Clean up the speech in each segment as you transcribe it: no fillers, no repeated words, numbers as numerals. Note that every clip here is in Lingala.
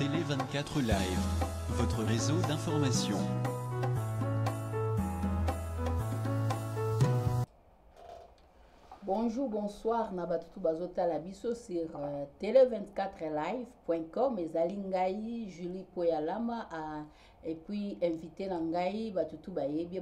Télé 24 Live, votre réseau d'information. Bonjour, bonsoir, Nabatutu Bazota Labiso sur télé24live.com et Zalingaï, Julie Poyalama et puis invité Nangaï, Batutu Bayebi,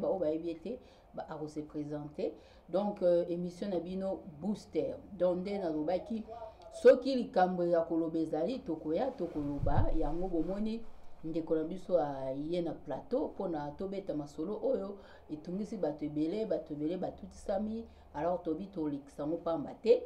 à se présenter. Donc, émission Nabino Booster, donde Narubaki, Soki Likambo ya Kolobezali, Tokoya, Tokoloba, Yango Bomoni. Ndeko na biso aye na plateau pona tobeta masolo oyo etungisi bato ebele batutisami alors tobi toliksango pamba te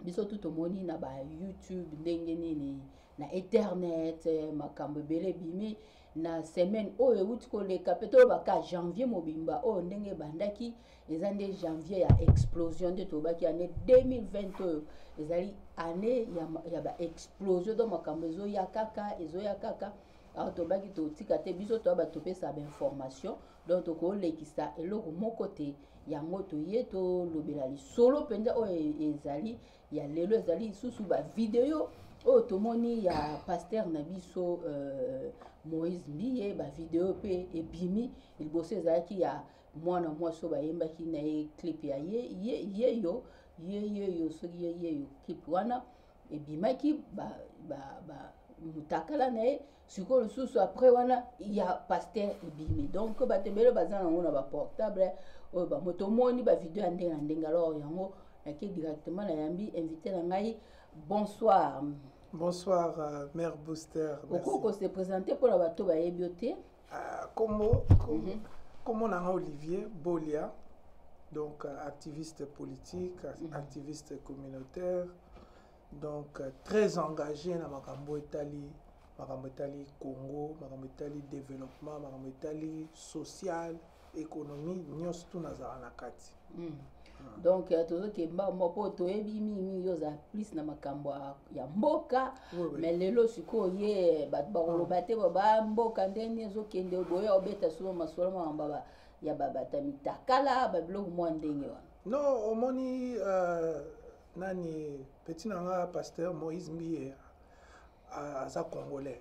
biso tutomoni na ba YouTube ndenge nini na internet makambo ebele bimi na semaine oyo euti koleka peto baka janvier mobimba oyo ndenge bandaki eza nde janvier ya explosion de tobaki année 2020 oyo ezali année ya ba explosion do makambo ezoya kaka alors tobaki totika te biso to ba topesa ba information donc to lekisa eloko moko te yango toye to lobela lisolo penza o ezali ya lelo ezali susu ba video oyo tomoni ya pasteur na biso Moïse Mbiye ba video pe ebimi liboso ezalaki ya mwana mwasi bayembaki na ye clip ya yeyo soki yeyo clip wana ebimaki ba mutakala na ye siko lisusu après wana ya pasteur ebimi donc batebele baza nango na ba portable oyo bamoto moni ba video ya ndenge na ndenge alors yango nake directement na yambi invité na ngai bonsoir. Bonsoir Mère Booster. Okoko se présenter pour la bato bayebi ote Como nanga Olivier Bolia, donc activiste politique, activiste communautaire, donc très engagé dans makambo etali Congo, makambo etali développement, makambo etali social, économie, nyos tout nazara na kati. Donc tozo ke mbo to ebi mingi yoza plus na makambo ya mboka mais lelo siko ye bat ba kolobate ba mboka ndeni ezo kende boya obeta solo masolo mamba ya babata mitakala ba blog mo ndenge wana. Non, omoni nani petit nanga pasteur Moïse Mbiye aza congolais.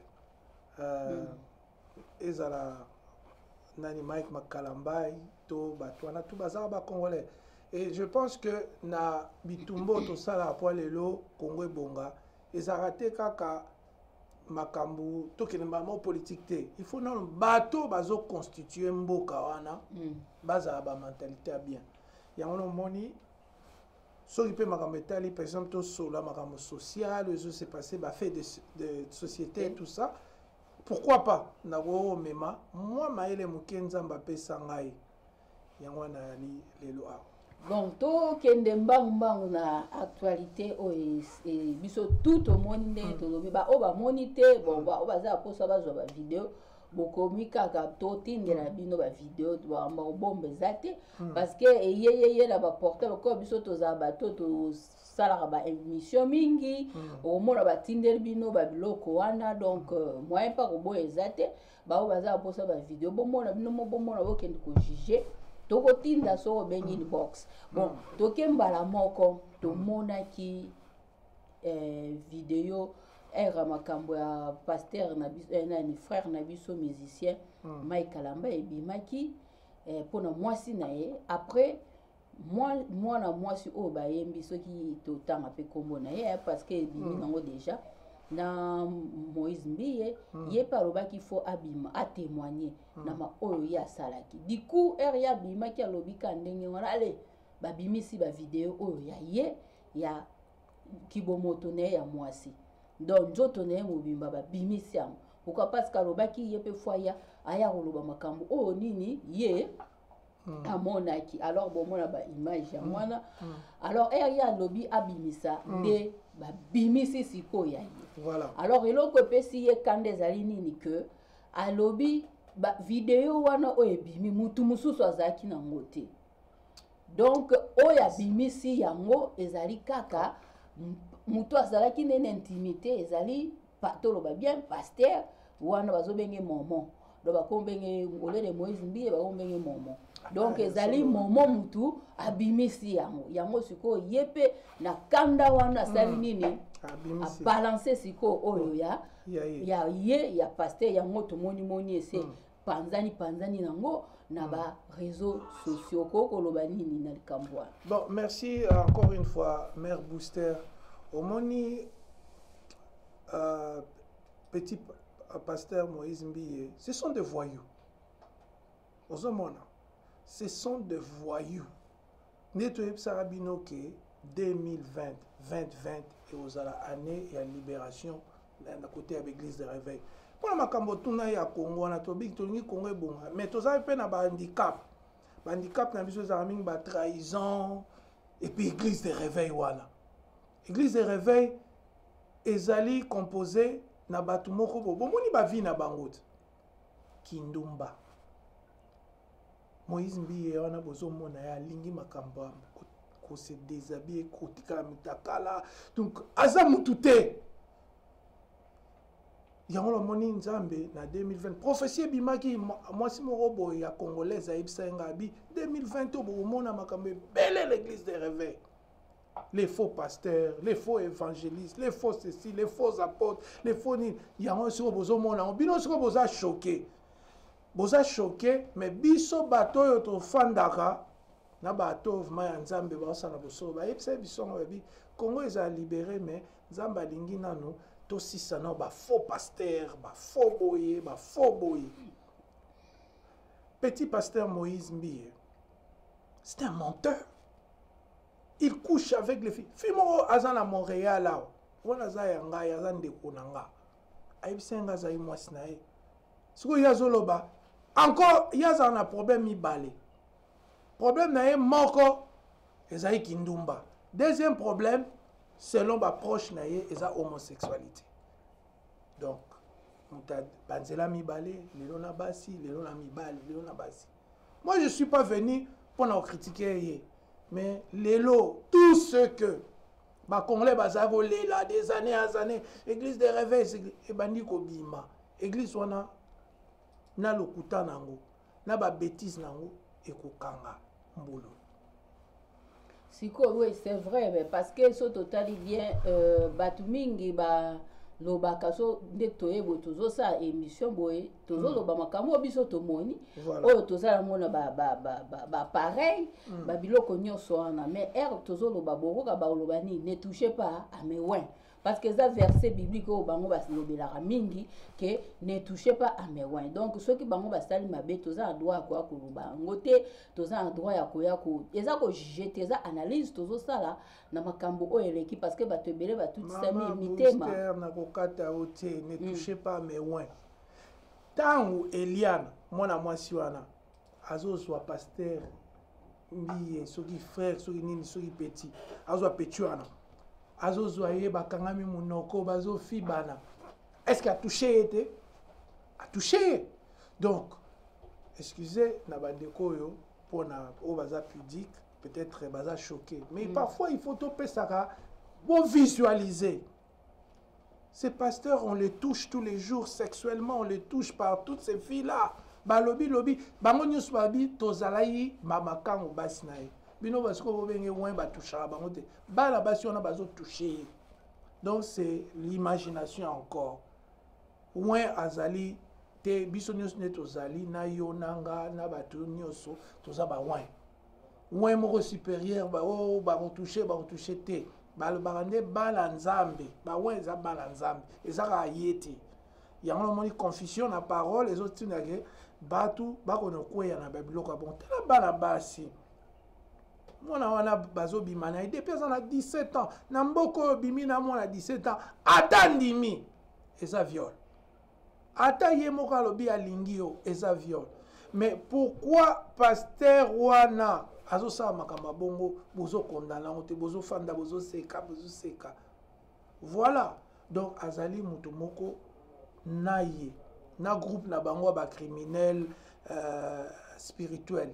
Ezala nani Mike Makalambai to batwana tout bazara ba congolais. Et je pense que na bitumbo to sala po lelo Congo ebonga ezarate kaka makambu to kenemba mo politique te. Il faut non bato bazo constituer mboka wana baza ba mentalité ya bien. Yango moni soki pe makambo etali par exemple to sola makambo social ezo se passer ba fait de société et tout ça. Pourquoi pas na go mema moi maele mukenza mbapesa ngai yango na li lelo a. Donc to kende mbangu na actualité o biso tout au monde to lobi ba o ba monite bon ba o ba za posa ba zo ba video bokomi kaka to tindela bino ba video ba bombe zate parce que ye la ba portable ko biso to za ba to sala ba émission mingi o mona ba tindel bino ba biloko wana donc moyen pas ko boye zate ba o ba za posa ba video bomona bino mo bomona bo kende ko juger toko tinda so bengi box bon tokembala moko tomona ki video era makambo ya pasteur na biso nani frère na biso musicien Mike Kalamba ebimaki pona mwasi na ye après mwana mwasi o bayembi soki totanga pe kombo na ye parce que ebimi nango déjà na Moïse Mbiye ye parobaki faut abima a témoigner na ma oyo ya salaki du coup ya bima ki alobika ndenge wana ale babimisi ba video oyo ya ye ya kibomoto ne ya mwasi donc nzoto ne mobimba babimisi yango pourquoi parce que alobaki ye pe foya aya koloba makambo oyo nini ye amonaki alors bomona ba image ya mwana alors ya lobi abimisa nde babimisi siko ya ye. Voilà. Alors eloko pesi ye kande ezali nini que alobi ba video wana o ebimi mutu mususu azaki na ngote donc oyo abimisi yango ezali kaka mutu azalaki nene intimité ezali toloba bien pasteur wana bazobenge momo do bakombenge olele Moïse Mbiye bakombenge momo donc ezali momo mutu abimisi yango siko yepe na kanda wana sali nini balancer siko oyo ya pasteur yango tomoni ese panzani nango na ba réseaux sociaux ko loba nini na likambo. Bon, merci encore une fois Mère Booster. Omoni petit pasteur Moïse Mbiye, ce sont des voyous. Ce sont des voyous. Nettoyé Sarabino que 2020, 2020 et aux années et à libération d'un côté avec l'église de réveil. Pour la Macambotuna ya Congo, on a tobi toni Congo bon, mais tous avez peine à handicap. Handicap na biso za mingi ba trahison et puis église de réveil wana. Église de réveil ezali composé na batu moko bo moni ba vie na bangote. Kindumba. Moïse Mbiye wana bozo mona ya lingi makamba ko se déshabiller ko tika mitakala. Donc azamutute. Yango moni nzambe na 2020 prophétie bimaki mwasi morobo ya congolaise aibisa ngabi 2020 obo mona makambe belle l'église des réveils. Les faux pasteurs, les faux évangélistes, les faux ceci, les faux apôtres, les faux ni yango siko bozo mona bino siko boza choqué. Boza choqué mais biso bato yo to fandaka na bato ma nzambe ba osana boso ba ebisa biso ngabi Congo eza libéré mais nzamba lingi nano tout si ça non ba faux pasteur, ba faux boyer, ba faux boyer. Petit pasteur Moïse Mbiye, c'est un menteur. Il couche avec les filles. Fimo azan à Montréal là. Wana za yanga yazan de konanga. Aibsenga za imwasnae. Siko yazoloba. Encore yazan a problème mi balé. Problème na ye moko ezai kindumba. Deuxième problème selon ma proche naie et sa homosexualité. Donc, banzela mi balé, lelona basi, lelona mi balé, lelona basi. Moi, je ne suis pas venu pour nous critiquer, mais lelo, tout ce que ma Congolais bazavo là des années à années, église des réveils, et bandi ko bima, église wana na lokuta nango, na ba bêtise nango et ko kanga mbolo. Oui, c'est vrai, mais parce que ce total il vient Batumingi ba lobaka so ndetoye bo tozo sa émission boye tozo loba makambo biso tomoni oyo tozala mona ba pareil ba biloko nyonso wana mais tozo loba bokoka ba loba ni ne touchez pas à mes ouins parce que ça verset biblique au bango bas lobelaka mingi que ne touchez pas à mes ouins donc ceux qui bango basali mabe toza droit quoi ko loba ngote toza droit ya koya ko eza ko juger teza analyse tozo sala na makambo oyo eleki parce que bato ebele batuti sami mitema na kokata otie ne touchez pas à mes ouins tangu Eliane mwana mwasi wana azozwa pasteur Mbiye soki frère soki nini soki petit azwa petit wana azozwa ye bakangami munoko bazo fibana est-ce qu'il a touché été a touché donc excusez na bandeko yo pona o baza pudique peut-être baza choqué mais parfois il faut topé ça pour visualiser ces pasteurs on les touche tous les jours sexuellement on les touche par toutes ces filles là balobi lobi bango nyusu babi tozalai mama kango basinae bino basiko bobenge ouin batouchaka bango te bala basi wana bazo toucher donc c'est l'imagination encore ouin azali te biso nyusu ne tozali na yo nanga na bato nyusu toza ba ouin moko supérieur ba o ba retoucher te balobaka nde bala nzambe ba ouin eza bala nzambe ezaka yete yango moni confusion na parole les autres tinake batu bakono kweya na biloko bon tala bala basi mwana wana bazo bimana depuis aza 17 ans na mboko bimi na mwana 17 ans ata ndimi eza viol ata ye moko alobi alingi yo eza viol mais pourquoi pasteur wana azosala makambo bongo bozo kondana te bozo fanda bozo seka voilà donc azali mutu moko naye na groupe na bango ba criminel spirituel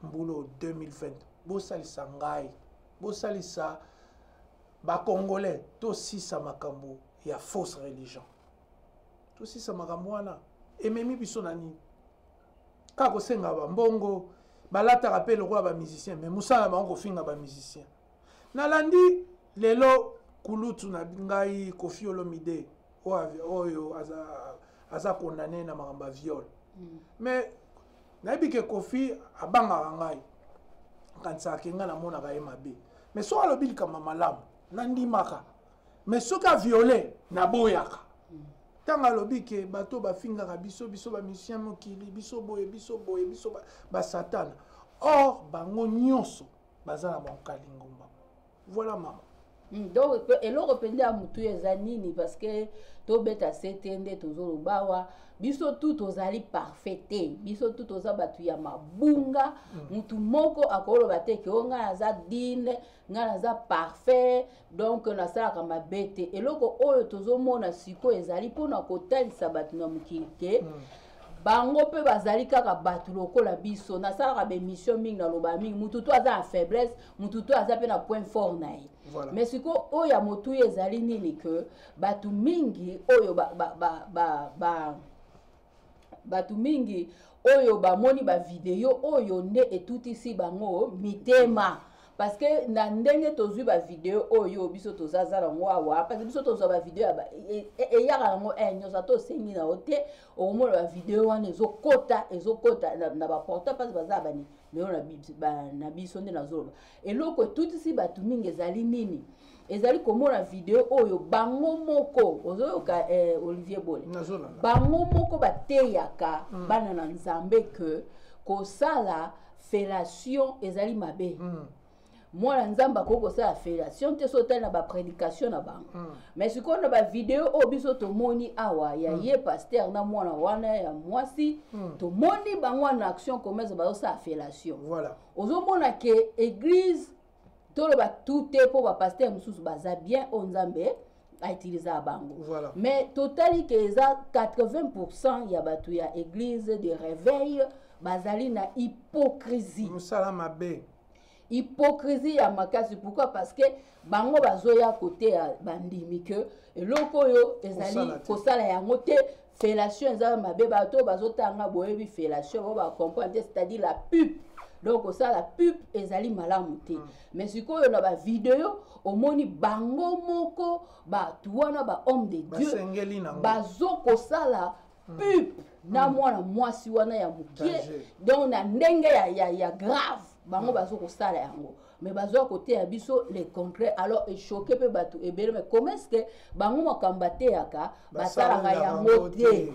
mbulo 2020 bosalisa ngai bosalisa ba congolais to sisa makambo ya fausse religion to sisa makambo wana ememi biso nani kako senga ba mbongo balataka mpe lokola bamusicien mais mosala bango kofinga bamusicien nalandi lelo kulutu na ngai Koffi Olomide oyo aza condamné na makambo ya viol mais nayebi ke Koffi abangaka ngai kanisa akenga namonaka ye mabe mais soki alobi likambo malamu nandimaka mais soki aviole naboyaka ntango alobi ke bato bafingaka biso bamusicien mokili biso boye biso basatana or bango nyonso baza na bankalingumba voilà mama donc eloko mpenza ya motu eza nini parce que tobeta sete nde tozoloba awa biso tu tozali parfait te biso tu toza bato ya mabunga mutu moko akoloba te ke o ngai aza dine ngai naza parfait donc nasalaka mabe te eloko oyo tozomona sikoyo ezali mpona kotalisa bato na mokili te bango mpe bazali kaka bato lokola biso nasalaka bemission mingi naloba mingi mutu to aza na faiblesse mutu to aza mpe na point fort na ye mais sikoyo oyo ya motu ezali nini ke bato mingi oyo bato mingi oyo bamoni bavideo oyo nde etutisi bango mitema parce que na ndenge tozwi bavideo oyo biso tozaza nango awa parce que biso tozwa bavideo eyaka yango nyonso tosengi na yo te okomona bavideo wana ezokota na baporta parce baza bani lelo na biso nde nazoloba eloko etutisi bato mingi ezali nini ezali komona video oyo bango moko ozoyoka Olivier Bole bango moko bateyaka bana na nzambe ke kosala fellation ezali mabe mwana nzambe akoki kosala fellation te so tali na baprédication na bango mais sikoyo na bavideo oyo biso tomoni awa ya ye paster na mwana wana ya mwasi tomoni bango na action commerce bazosala fellation ozomona ke église toloba tout te mpo bapaster mosusu baza bien oyo nzambe autiliza bango mais totali ke eza 80% ya bato ya église de réveil bazali na hypocrisie mosala mabe hypocrisie ya makasi pourquoi parce que bango bazoya côté ya bandimi ke eloko oyo ezali kosala yango te fellation eza mabe bato bazotanga boyebi fellation bo bacomprendre c'est-à-dire la pub donc kosala pub ezali malamu te mais sikoyo na bavideo omoni bango moko bato wana bahomme de dieu bazokosala pub na mwana mwasi wana ya mokie donc na ndenge ya grave bango bazokosala yango mais bazwa côté ya biso le concret alors échoqué pe bato ebele mais comment est-ce que bango makambo ateyaka basalaka yango te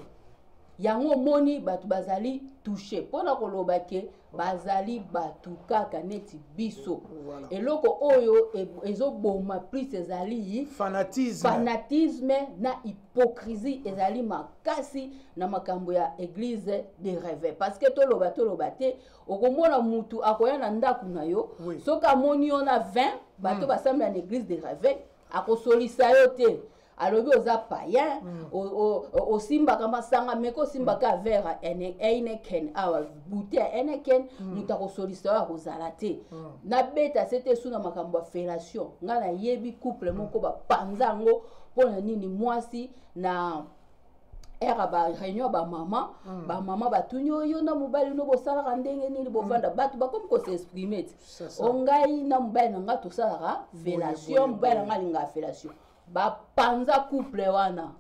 yango moni bato bazali touché mpona koloba ke bazali bato kaka neti biso eloko oyo ezoboma plus ezali fanatisme na hypocrisie ezali makasi na makambo ya église de réveil parce que toloba te okomona mutu akoya na ndako na yo soki amoni yo na 20 bato basambela na église de réveil akosolisa yo te alobi oza païen osimbaka masanga meko osimbaka verre Heineken awa bouteille ya Heineken mutu akosolisa oyo akozala te nabeta sete esu na makambo ya fellation ngai nayebi couple moko bapanza yango mpona nini mwasi na era baréunion bamama batuni oyo na mobali no bosalaka ndenge nini bovanda bato bakomi koseexprime te ongai na mobali na ngai tosalaka fellation mobali na ngai alingaka fellation bapanza couple wana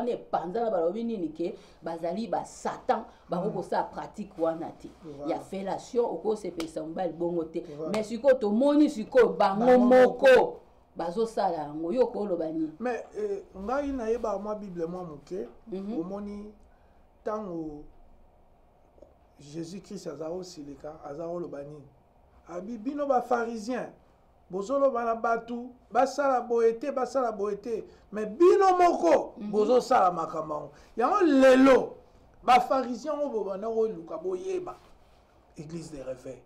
epanza na balobi nini ke bazali basatan bakokosala pratique wana te ya fellation okosepelisa mobali bongo te mais sikoyo tomoni sikoyo bango moko bazosala yango yo koloba nini mais ngai nayebaka mwa bible mwa moke omoni ntango jésus christ aza kosilika aza koloba nini abi bino bapharisien bozoloba na bato basala boye te mais bino moko bozosala makambo yango lelo bapharisien oyo bobanda koluka boyeba église de réveil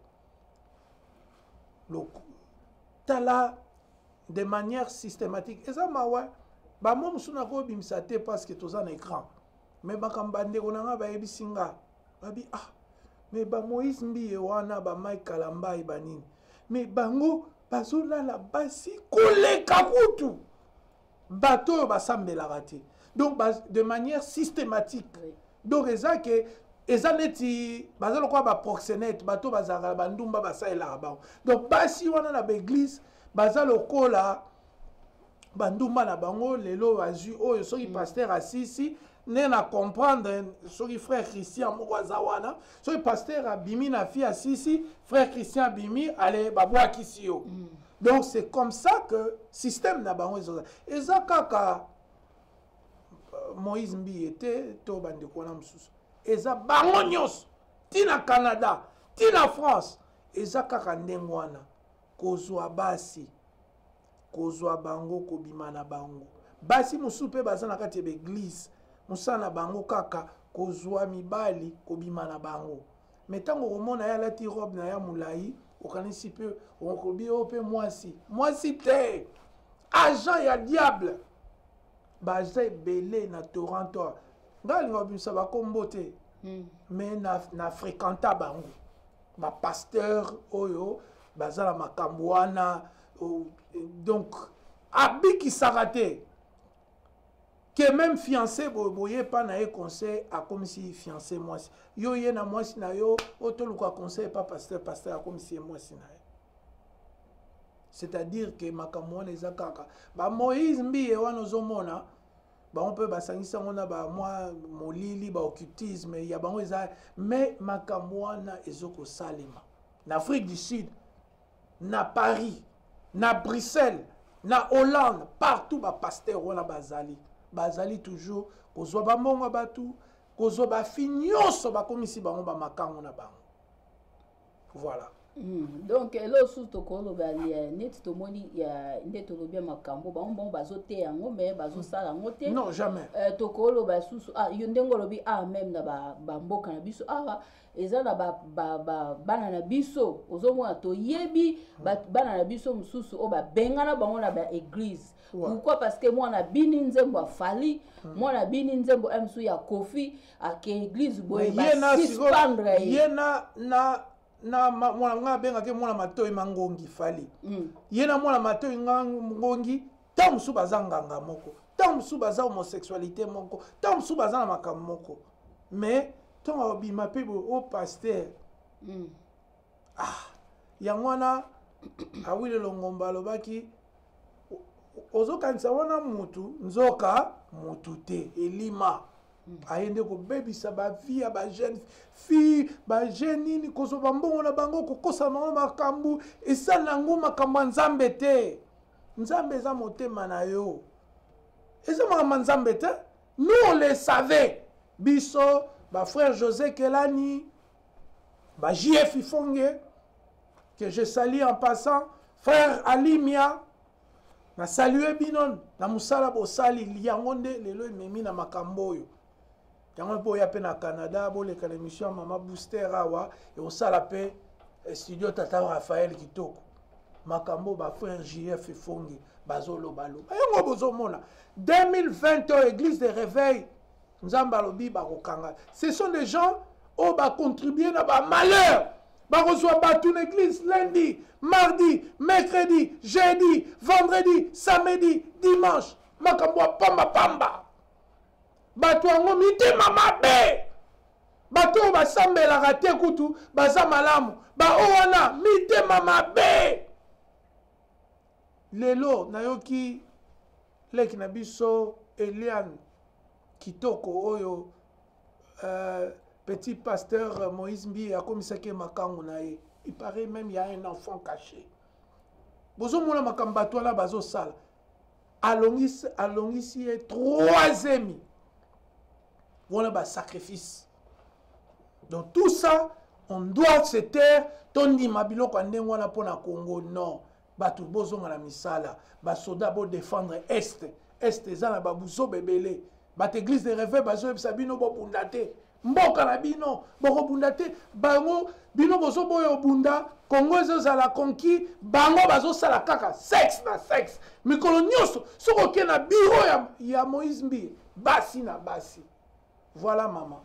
tala de manière systématique eza mawa bamo mosusu nakobimisa te parce que toza na écran mais makambo bandeko na nga bayebisi nga babi mais bamoïse mbiye wana bamai kalambai banini mais bango bazolala basi koleka kutu bato oyo basambelaka te donc de manière systématique donc eza ke eza neti baza lokola baproxénète bato bazalaka bandumba basalelaka bango donc basi wana na baeglise baza lokola bandumba na bango lelo bazwi oyo soki paster asisi ne na comprendre soki frère Christian moko aza wana soki paster abimi na fille asisi frère Christian abimi ale babwakisi yo donc c'est comme ça que système na bango eza kaka Moïse Mbi était to bandeko wana mosusu eza bango nyonso tina Canada tina France eza kaka ndenge wana kozwa basi kozwa bango kobima na bango basi mosusu mpe baza na kati ya baeglise mosala na bango kaka kozwa mibali kobima na bango me ntango komona ye alati robe na ya molai okanisi mpe okobi oyo mpe mwasi te agent ya diable baza ebele na Toronto ngai alinga babimisa bakombo te me na fréquenta bango bapasteur oyo baza na makambo wana donc abikisaka te que même fiancé boye pa na ye conseil akomisi fiancé mwasi yo ye na mwasi na yo otoluka conseil pa pasteur akomisi ye mwasi na ye c'est-à-dire que makambo wana eza kaka ba Moïse Mbi wana ozomona bango mpe basangisi yango na bamwa molili baoccultisme ya bango eza mais makambo wana ezokosalema na Afrique du Sud na Paris na Bruxelles na Hollande partout bapasteur wana bazali toujours kozwa bambongo batu kozwa bafi nyonso bakomisi bango bamakango na bango voilà. Donc elo sous to koloba net to moni ya nde to lobia makambo bon bazote yango mais bazosala ngo te non jamais to koloba susu yo ndengo lobi même na ba mboka na biso eza na bana na biso ozomona to yebi bana na biso mususu o bengana bango na ba église pourquoi parce que moi na bini nzembo afali moi na bini nzembo msu ya kofi ake église boye ba suspendre ye na mwana nga bengaki mwana matoi mangongi fali ye na mwana matoi ngongi ta musu baza nganga moko ta musu baza homosexualité moko ta musu baza na makambo moko mais tonga obima pe o pasteur yango wana awile longomba alobaki ozokanisa wana mutu nzoka mutu te elima ayende kobebisa bavie ya bajeune fille bajeune nini kozoba mbongo na bango kokosa bango makambo esala nango makambo ya nzambe te nzambe eza motema na yo eza makambo ya nzambe te nous on le savait biso bafrère José Kelani JF Ifonge que je salue en passant frère Alimia na saluer binon na musala bosali liango nde lelo ememi na makambo oyo yango mpo oya mpe na Canada boleka na émission ya Mama Booster awa eosala mpe studio Tata Raphaël Kitoko makambo bafrère JF Ifonge bazolobaloba yango bozomona 2020 oyo église de réveil nzambe alobi bakokanga ce sont des gens oyo bacontribue na bamalheur bakozwa bato na église lundi mardi mercredi jeudi vendredi samedi dimanche makambo ya pamba bato yango mitema mabe bato oyo basambelaka te kutu baza malamu baoyo wana mitema mabe lelo nayoki leki na biso Eliane Kitoko oyo petit pasteur Moïse Mbi akomisaki makango na ye il paraît même il y a un enfant caché bozomona makambo bato wana bazosala alongisi ye 3e voilà ba sacrifice donc tout ça on doit se taire tondima biloko ndenge wana mpona Congo non bato bozonga na misala basoda bo défendre est eza na babuzo bebele bato église de réveil bazoyebisa bino bobunda te mboka na bino bokobunda te bango bino bozoboya obunda Congo ezozala conquis bango bazosala kaka sexe na sexe mikolo nyonso soki oke na biro ya Moïse Mbi basi na basi voilà maman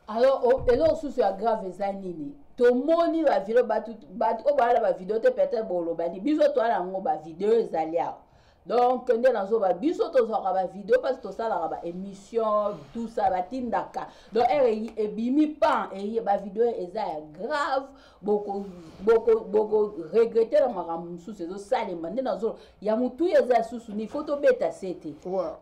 alors elo susu ya grave eza nini tomoni bavideo bato oyo bala bavideo te peut-être bolobani biso toala yango bavideo ezali awa donc nde nazoba biso tozwaka bavideo mpasi tosalaka baémission tout ça batindaka donc ere ebimi pan eye bavideo eza ya grave boko regrete na makambo mosusu ezosalema nde nazo ya motu eza ya susu ni fo tobeta sete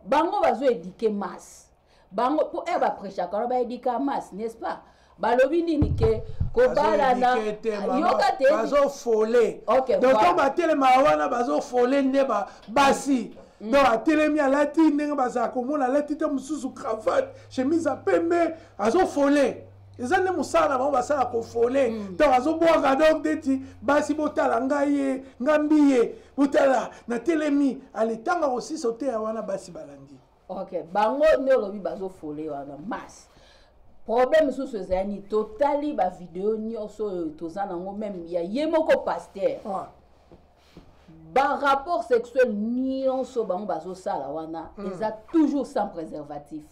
bango bazoedike masse bango mpo ere baprêchaka wana baedika masse n'est-ce pas balobi nini ke kobalana yoka te bazofole donc to batelema wana bazofole nde basi donc atelemi alati ndenge bazala komona alati te mosusu cravate chemise ya pembe azofole eza nde mosala na bango basala kofole donc azobwaka donc neti basi botala ngai ye ngambi ye botala natelemi aletanga kosiso te ya wana basi balandi ok bango nde olobi bazofole wana masse problème sous ezali totali ba vidéo nyonso oyo toza nango même ya ye moko pasteur ba rapport sexuel nyonso bango bazosala wana eza toujours sans préservatif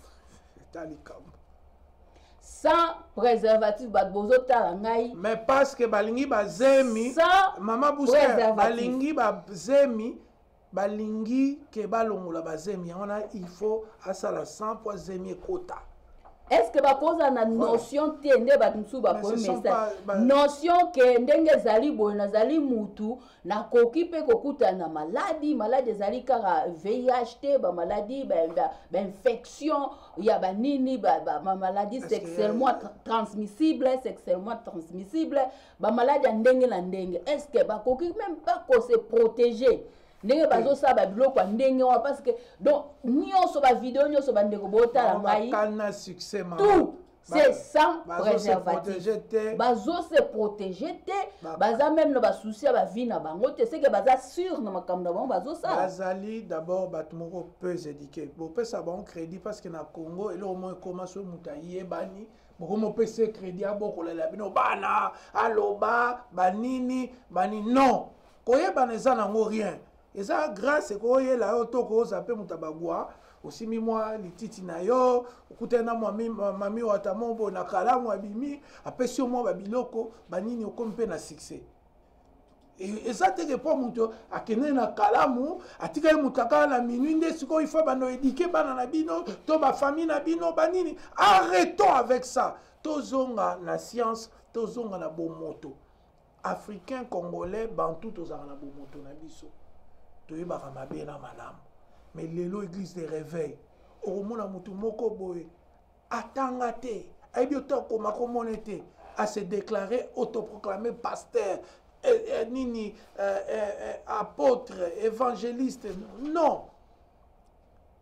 sans préservatif bato bozotala ngai mais parce que balingi bazemi mama Booster balingi bazemi balingi ke balongola bazemi yango il faut asala 100 po zemi ekota. Est-ce que bakoza na notion te nde bato mosusu bakomi message notion ke ndenge ezali boye nazali mutu nakoki mpe kokutana na maladi ezali kaka VIH te bamaladi bainfection ya banini bamaladi sexuellement transmissible bamaladi ya ndenge na ndenge est-ce que bakoki même pas kose protéger ndenge bazosala biloko ya ndenge wana parce que donc nyonso bavideo nyonso bandeko botala ngai tout c'est sans préservatif bazose protéger te baza même na basusi ya bavi na bango te seke baza sûr na makambo na bango bazosala bazali d'abord bato moko peu éduqué bopesa bango crédit parce que na Congo eloko moko ekoma so moto ayebani bokomopesa crédit abokolela bino bana aloba banini non koyebana eza nango rien eza grâce koyela yo to kozape moto abagwa osimi mwa lititi na yo okutana mami wata mombo na kalamu abimi apesi yo mwa babiloko banini okomi mpe na succès eza teke mpo moto akende na kalamu atikali moto akala na minui nde sikoyo ifo bando édike bana na bino to bafamille na bino banini arrêtons avec ça tozonga na science tozonga na bomoto africain congolais bantu tozala na bomoto na biso toyebaka mabe na malamu mais lelo église de réveil okomona motu moko boye atanga te ayebi otokoma komona te a se déclarer autoproclamé pasteur nini apôtre évangéliste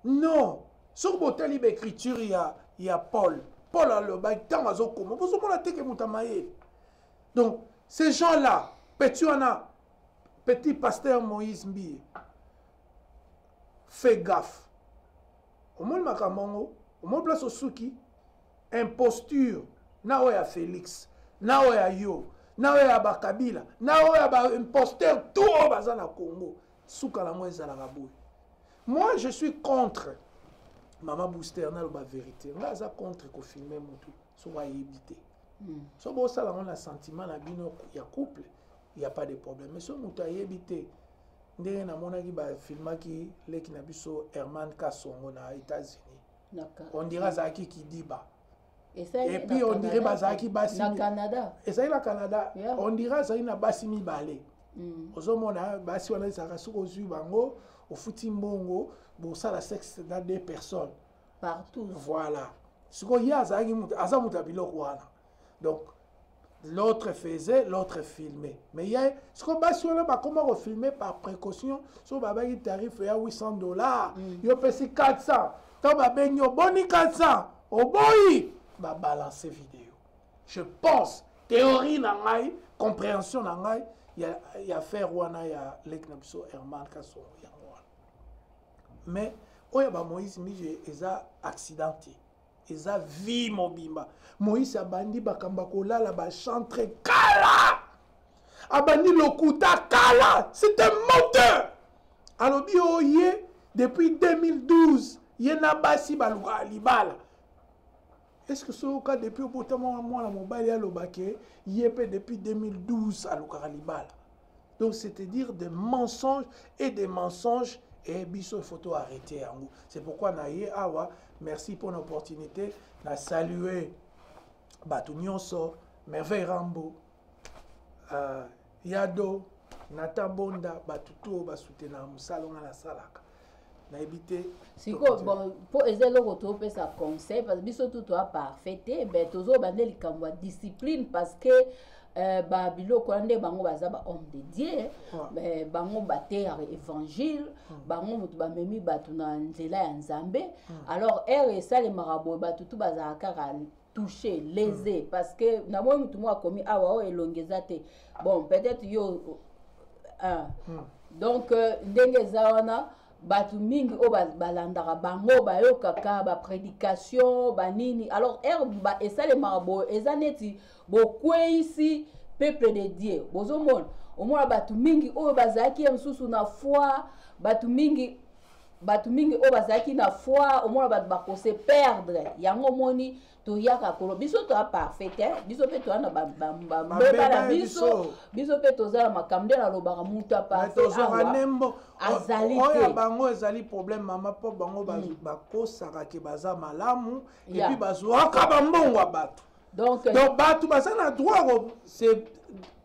non soki botali baécriture ya Paul alobaki ntango azokoma bozomona teke moto amayele donc ces gens là petit pasteur Moïse Mbiye fais gaffe omoni makambo yango omoni place osuki imposture na oyo ya Félix na oyo ya yo na oyo ya bakabila na oyo ya baimposteur tout oyo baza na Congo suka nango ezalaka boye moi je suis contre mama Booster naloba vérité nga aza contre kofilme motu so bayebi te so bosala ngo na sentiment na bino ya couple il y a pas de problème mais so moto ayebi te ndenge namonaki bafilmaki leki na biso Herman Kasongo na États-Unis on dirait azalaki Kidiba et puis on dirait bazalaki basi na Canada ezali na Canada on dirait azali na basi mibale ozomona basi wana ezalaka soki ozwi bango ofuti mbongo bosala sexe na deux personnes partout voilà sikoyo ye azalaki aza moto ya biloko wana donc l'autre faisait, l'autre filmait. Mais il y a ce qu'on va sur le comment refilmer par précaution, sur le tarif il y a $800, il y a 400. Tant que vous boni 400, au boy, va balancer vidéo. Je pense, théorie nangai, compréhension nangai, il y a faire wana ya leknabso Herman Kasongo ya wana. Mais oya ba Moïse Mije eza accidenté. Eza vie mobimba Moïse abandi bakamba kolala ba chantre kala abandi lokuta kala c'est un menteur alobi oye depuis 2012 yena basi baluka libala est-ce que ce cas depuis potamo mwana mobali alobake yepe depuis 2012 aluka libala donc c'est-à-dire des mensonges et des mensonges et biso il faut arrêter yango. C'est pourquoi naye awa merci pour l'opportunité na saluer batu nyonso Merveille Rambo Yado Nata Bonda batu to ba soutenir musalonga na salaka na éviter siko bon pour ezelo retour ça conseil parce que biso tout toi parfait ben tozo bande likamwa discipline parce que ba biloko nde bango baza ba homme de Dieu mais bango bater évangile bango mutu ba memi batu na nzela ya Nzambe alors et ça les marabo batu tout baza kaka touché lésé parce que na moi mutu moi komi awa o elongeza te bon peut-être yo donc ndenge zawana batu mingi o balandaka bango bayokaka ba prédication banini alors ba esale marabo eza neti bokwei peuple de Dieu bozomona omona batu mingi o bazaki msusu na foi batu mingi o bazaki na foi omona batu bakose perdre yango moni toyaka kolo biso to parfait biso pe to na ba biso pe to za makamde na lobaka mutu parfait oya bango ezali problème mama po bango bakosaka ke baza malamu et puis bazwaka bambongo bato donc bato baza na droit se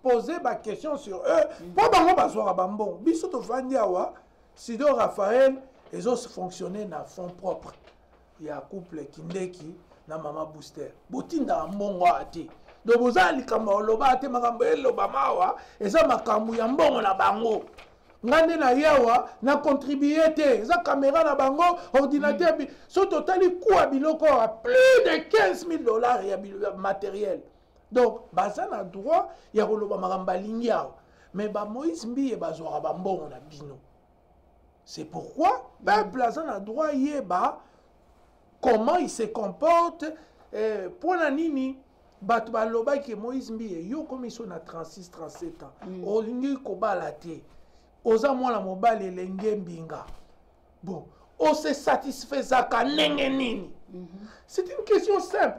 poser ba question sur eux po bango bazwaka bambongo biso to vandi awa Sido Raphaël ezo fonctionner na fond propre ya couple Kindeki na mama Booster botinda mbongo ate do bozali kamba oloba ate makambo eloba mawa eza makambo ya mbongo na bango ngande na yawa na contribuer te eza caméra na bango ordinateur so totali coût biloko à plus de $15,000 ya matériel donc baza na droit ya koloba makambo lingi awa mais ba Moïse Mbiye bazwaka ba mbongo na bino. C'est pourquoi peuple a droit yeba comment il se comporte pour la nini batu baloba ke Moïse Mbiye yo comme ils sont à 36 37 ans olingi ko balate oza mwana mobali elenge mbinga bon on se satisfaisaka nenge nini c'est une question simple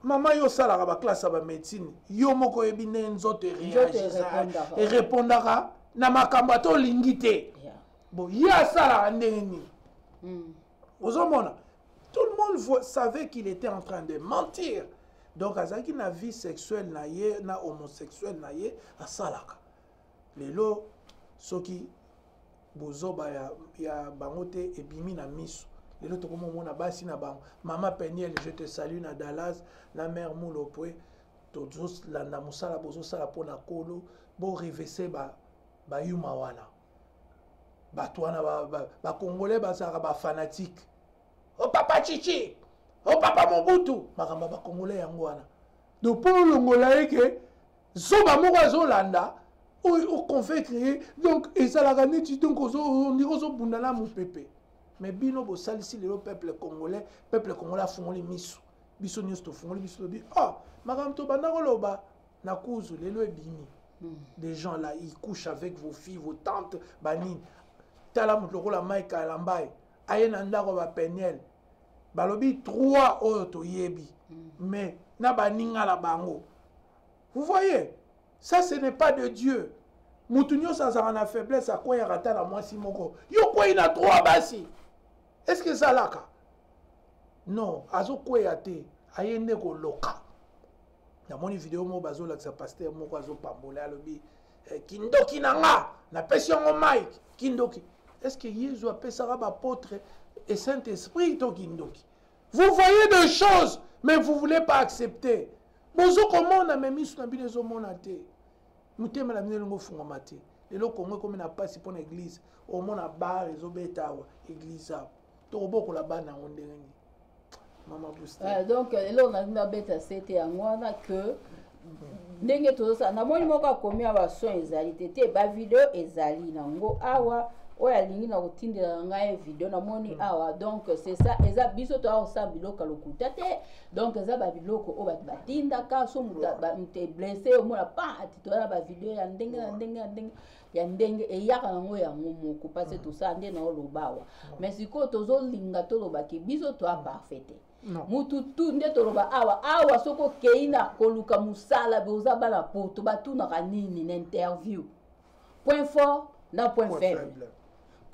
maman yo sala ba classe ba médecine yo moko ebine nzoto réagir et répondra na makambo to lingite. Bon, il y a ça là, tout le monde savait qu'il était en train de mentir. Donc, à qui na vie sexuelle na homosexuel à salaka. Les lots, ceux qui bozo ya bangote et bimi na miso. Les lots comme mon abasi na bang. Maman Peniel, je te salue na Dallas, la mère Moulopwe, tous la namusala bozo sala pona kolo, bo revese ba yuma wana. Batouana ba Congolais bazara ba fanatique. Oh papa Chichi, oh papa Mobutu, makamba ba Congolais yangwana. Donc pour le Congolais que zoba moko zolanda o convaincre donc ezalaka neti donc on dit ozo bundala mu pepe. Mais bino bo salisi le peuple congolais fongoli misu. Biso nyos to fongoli biso di ah makamba to banda koloba na kuzu lelo ebimi. Des gens là ils couchent avec vos filles, vos tantes, banine. Tala mutloko la Mike Alambai ayena ndako ba Peniel balobi 3 oyo to yebi mais na baninga la bango. Vous voyez, ça ce n'est pas de Dieu. Mutunyo sa na faiblesse à quoi yarata la mwasi moko yo quoi ina 3 basi. Est-ce que ça laka? Non, azo quoi yate ayende ko loka. Na moni vidéo mo bazo la pasteur moko azo pambola alobi kindoki nanga na pression au Mike kindoki. Est-ce que Jésus appelle ça apôtre et Saint-Esprit Tokindoki? Vous voyez des choses, mais vous ne voulez pas accepter. Bozo comment on a même mis sur la Bible monate. Mutema la Bible ngo funga mate. Les locaux comme na pas si pour l'église, au moins na bar les obéta église ça. Tobo ko la bana ondengeni. Maman Booster. Donc là on a une bête c'était à moi que ndenge to ça na moni moko komi aba son ezali tete ba vidéo ezali nango awa oya lingi na kotindela ngai vidéo na moni awa donc c'est ça eza biso to awa biloko lokuta te donc eza ba biloko o batinda ka so muta mte blessé o mona pa atitola ba vidéo ya ndenge na ndenge ya ndenge e yaka nango ya moko parce tout ça nde na lobawa mais siko tozo linga to lobaki biso to parfait mutu tu nde to loba awa soko keina koluka musala boza bana poto batuna kanini na interview point fort na point faible.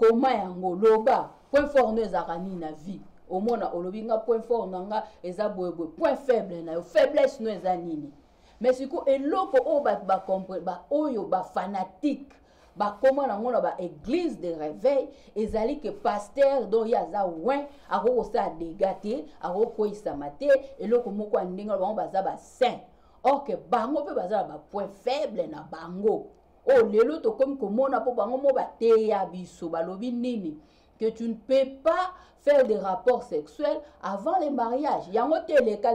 comment yango loba point fort no ezaka nini na vie omona olobi nga point fort nanga eza boyeboye point faible na yo faiblesse no eza nini mais siku eloko oyo bato bacomprendre baoyo bafanatique bakoma nango na baéglise de réveil ezali ke pasteur donc ye aza win akokosala dega te akokoyisama te eloko moko ya ndenge bango baza basaint or ke bango mpe baza na bapoint faible na bango oyo lelo tokomi komona mpo bango mo bateya biso balobi nini que tu ne peux pas faire des rapports sexuels avant le mariage. Yango te leka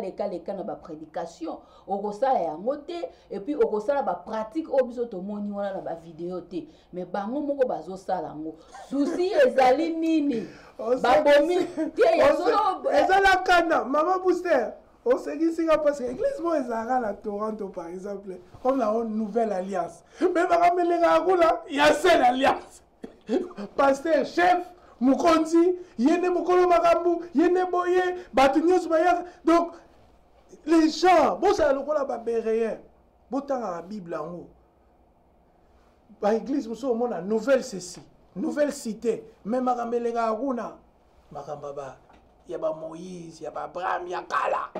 na ba prédication, okosala yango te et puis okosala ba pratique obiso to moni wana na ba vidéo te. Mais bango moko bazosala yango. Souci ezali nini? Ba bomi te yazolo ezala kana Mama Booster. On sait qu'ici, parce que l'église est à Toronto, par exemple, on a une nouvelle alliance. Mais il y a cette alliance. Pasteur, chef, Mukonzi, Yene Mukolo Marambu, Yene Boye, Batunius Bayak. Donc, les gens, bon, ça a le rôle à Babéréen. Bon, tant à la Bible en haut. Par l'église, nous sommes en nouvelle ceci, nouvelle cité. Même à Ramelega Aruna, Marambaba. Il y a Moïse, il y a Abraham, il y a Kala.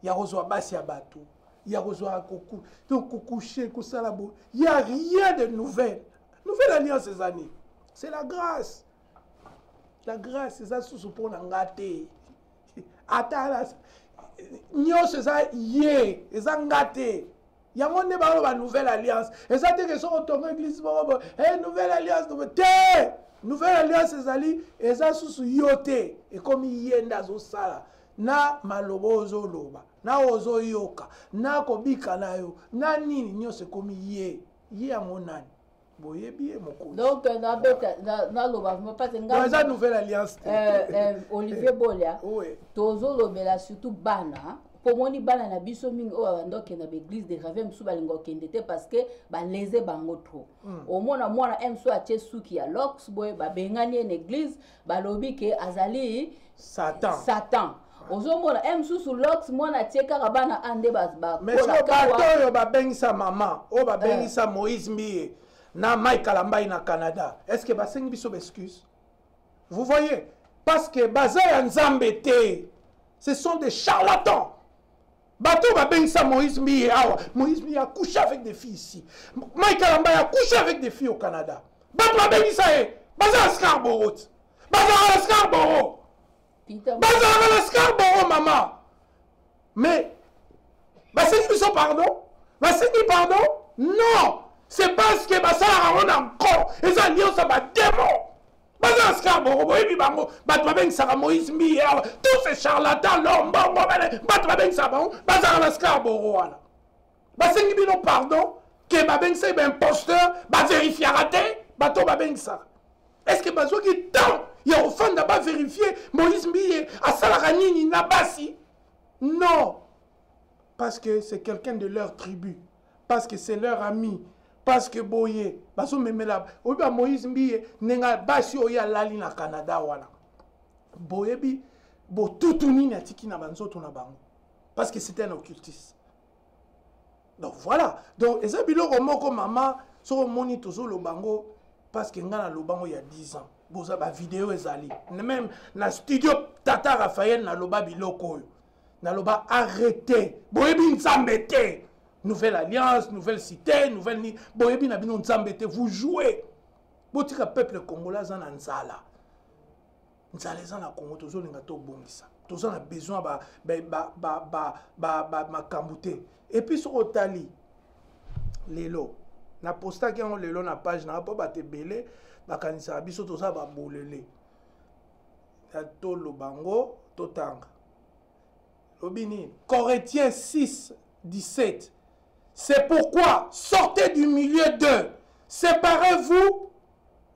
Il y a Rosoa Bassi Abatou. Il y a Rosoa Koku. Donc, Kokouché, Koussalabo. Il n'y a rien de nouvelle. Nouvelle alliance ces années. C'est la grâce. La grâce, c'est ça sous pour l'angaté. Attends, Nyo, c'est ça, yé. C'est ça, ngaté. Il y a une nouvelle alliance. Et ça, c'est que son retour l'église, nouvelle alliance, nouvelle alliance, c'est ali, et ça, sous yoté. Et comme yenda zo sala, na malobo ozo loba, na ozo yoka, na kobika na yo, na nini, nyo se comme yé, yé à mon âne. Boye bien, mon coach. Donc, na loba, je me passe une grande. C'est nouvelle alliance. Olivier Bolia, oui. Tozo lobela surtout bana. Pour moi, bana na biso mingi o andok na l'église de Ravet msu balingo kendete parce que ba leze bango trop. Au mona mwana mso a tiesuki ya lox boy ba bengani en église ba lobi ke azali Satan. Ozo mona msu su lox mwana tieka bana ande ba mais so bato yo ba bengisa mama o ba bengisa Moïse Mbiye na Mike Kalambai na Canada. Est-ce que ba sengi biso excuse? Vous voyez, parce que baza ya nzambe te. Ce sont des charlatans. Bateau va bien ça Moïse Mbiye. Moïse Mbiye a couché avec des filles ici. Mike Kalamba a couché avec des filles au Canada. Bateau va bien ça. Bazar Scarborough. Bazar Scarborough. Bazar Scarborough, maman. Mais, c'est pardon. Pardon. Non. C'est parce que Bazar a encore. Et ça lié ça va démon. Bazar Scarborough, et bango, batwa ben Sarah Moïse Mbiye, tous ces charlatans, l'homme, batwa ben Sarah, Bazar Scarborough, basengi bino pardon, que baben sa ben imposteur, ba vérifier raté, bato baben sa. Est-ce que bazo qui tant, il y a au fond d'abord vérifier Moïse Mbiye à Salaranini Nabasi? Non, parce que c'est quelqu'un de leur tribu, parce que c'est leur ami. Parce que boye, baso memela, oba Moïse Mbiye nenga basi oya lali na Canada wana. Boye bi bo tutuni na tiki na banzoto na bango. Parce que c'était un occultiste. Donc voilà. Donc eza biloko moko mama so moni tozo lo bango parce que ngana lo bango il y a 10 ans. Boza ba vidéo ezali. Même na studio Tata Raphaël na loba biloko. Na loba arrêtez. Boye bi nzambe te. Nouvelle alliance, nouvelle cité, nouvelle ni. Boyebi na bino nzambete, vous jouez. Botika peuple congolais zan nzala. Nzala zan na Congo tozo linga to bongisa. Tozo na besoin makambute. Et puis sur otali lelo. Na posta ki on lelo na page na pa ba te belé bakanisa biso toza ba bolele. Ta to lo bango to tanga. Lobini Corinthiens 6:17. C'est pourquoi, sortez du milieu d'eux, séparez-vous,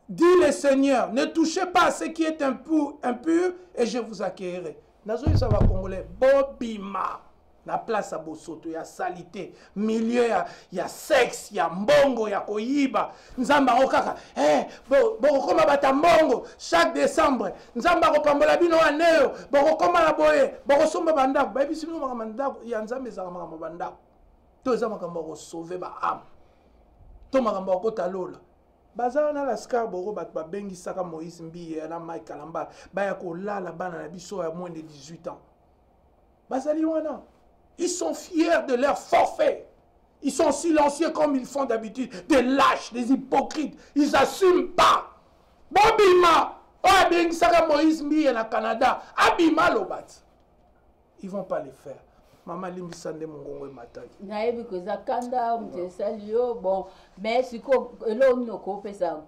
dit le Seigneur, ne touchez pas à ce qui est impur, et je vous accueillerai. Nazo ça va congolais, Bobima, la place à Bosoto, il y a salité, milieu, il y a sexe, il y a mbongo, il y a koyiba, nzamba okaka, bokoma bata mbongo, chaque décembre, nzamba kopambola bino aneo, bokoma la boye, bokosomba bandako, ba ebisi bino makambandako, ya nzambe za makambandako. Tous les gens qui ont sauvé ma âme. Tous les gens qui ont lola. baza na la Scarborough ba bengi saka Moïse Mbiye na Mike Kalamba ba ya ko lala bana na biso ya moins de 18 ans bazali wana ils sont fiers de leur forfait. Ils sont silencieux comme ils font d'habitude, des lâches, des hypocrites. Ils n'assument pas. Bobima, oh bien ça Moïse Mbiye na Canada, abima lobat. Ils vont pas le faire. Maman limbisande mungongo mataki. Naebi koza kanda mtesalio bon mais siko elo noko pesa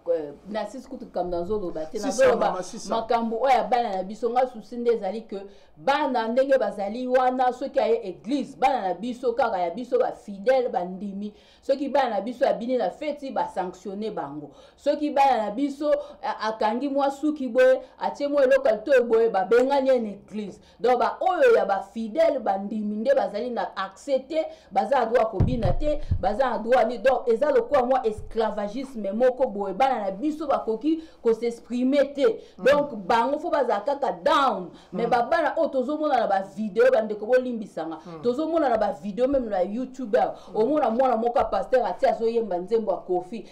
na sisku tukamdanzo lobate na zoba makambo oya bana na biso nga susinde ezali que bana ndenge bazali wana soki aye église bana na biso kaka ya biso ba fidèle bandimi soki bana na biso abini na feti ba sanctionner bango soki bana na biso akangi mwa suki boye atie mo local to boye ba bengani en église donc ba oyo ya ba fidèle bandimi nde bazali na accepter baza droit kobina te baza droit ni donc eza lokwa moi esclavagisme moko boye bana na biso bakoki ko s'exprimer te donc bango fo baza kaka down mais bana o tozomona na ba vidéo bandeko bolimbisanga tozomona na ba vidéo même na YouTube omona mwana moko pasteur ati azoyemba nzembo ya kofi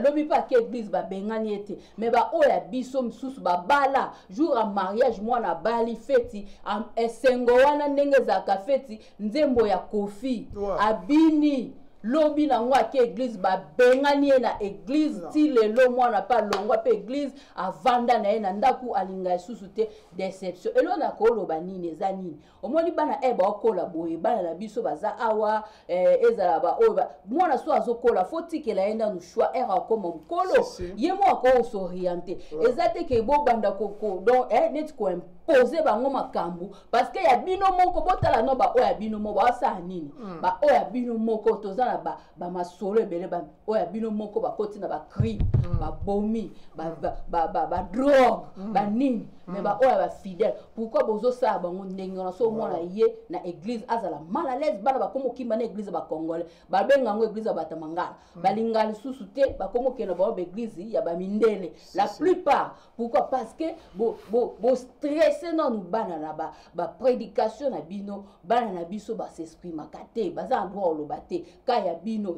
lobi pa ke église ba bengani ete mais ba oya biso msusu babala jour à mariage mwana bali feti esengo wana ndenge za ka feti nzembo ya kofi abini lobi na ngwa ke église ba bengani na église ti lelo mwana pa longwa pe église avanda na na ndaku alinga susu te déception elo na ko loba nini eza nini omoni bana ba okola boye bana na biso baza awa ezala ba oba mwana so azokola fotikela enda no choix era comme mkolo ye mo ko s'orienter eza te ke bo banda koko donc net ko poser bango makambu parce que ya bino moko botala no ba oya bino mo ba sa nini ba oya bino moko tozana ba masolo ebele ba oya bino moko ba koti na ba cri ba bomi ba drogue ba nini mais ba oya ba fidèle pourquoi bozo sa bango ndenge na so mona ye na église azala mal à l'aise bana ba komo kimba na église ba congolais ba benga ngo église ba tamangala ba lingali susu te ba komo kena ba église ya ba mindele la plupart pourquoi parce que bo stressé non bana na ba prédication na bino bana na biso ba s'exprime kate baza endroit lo bate ka ya bino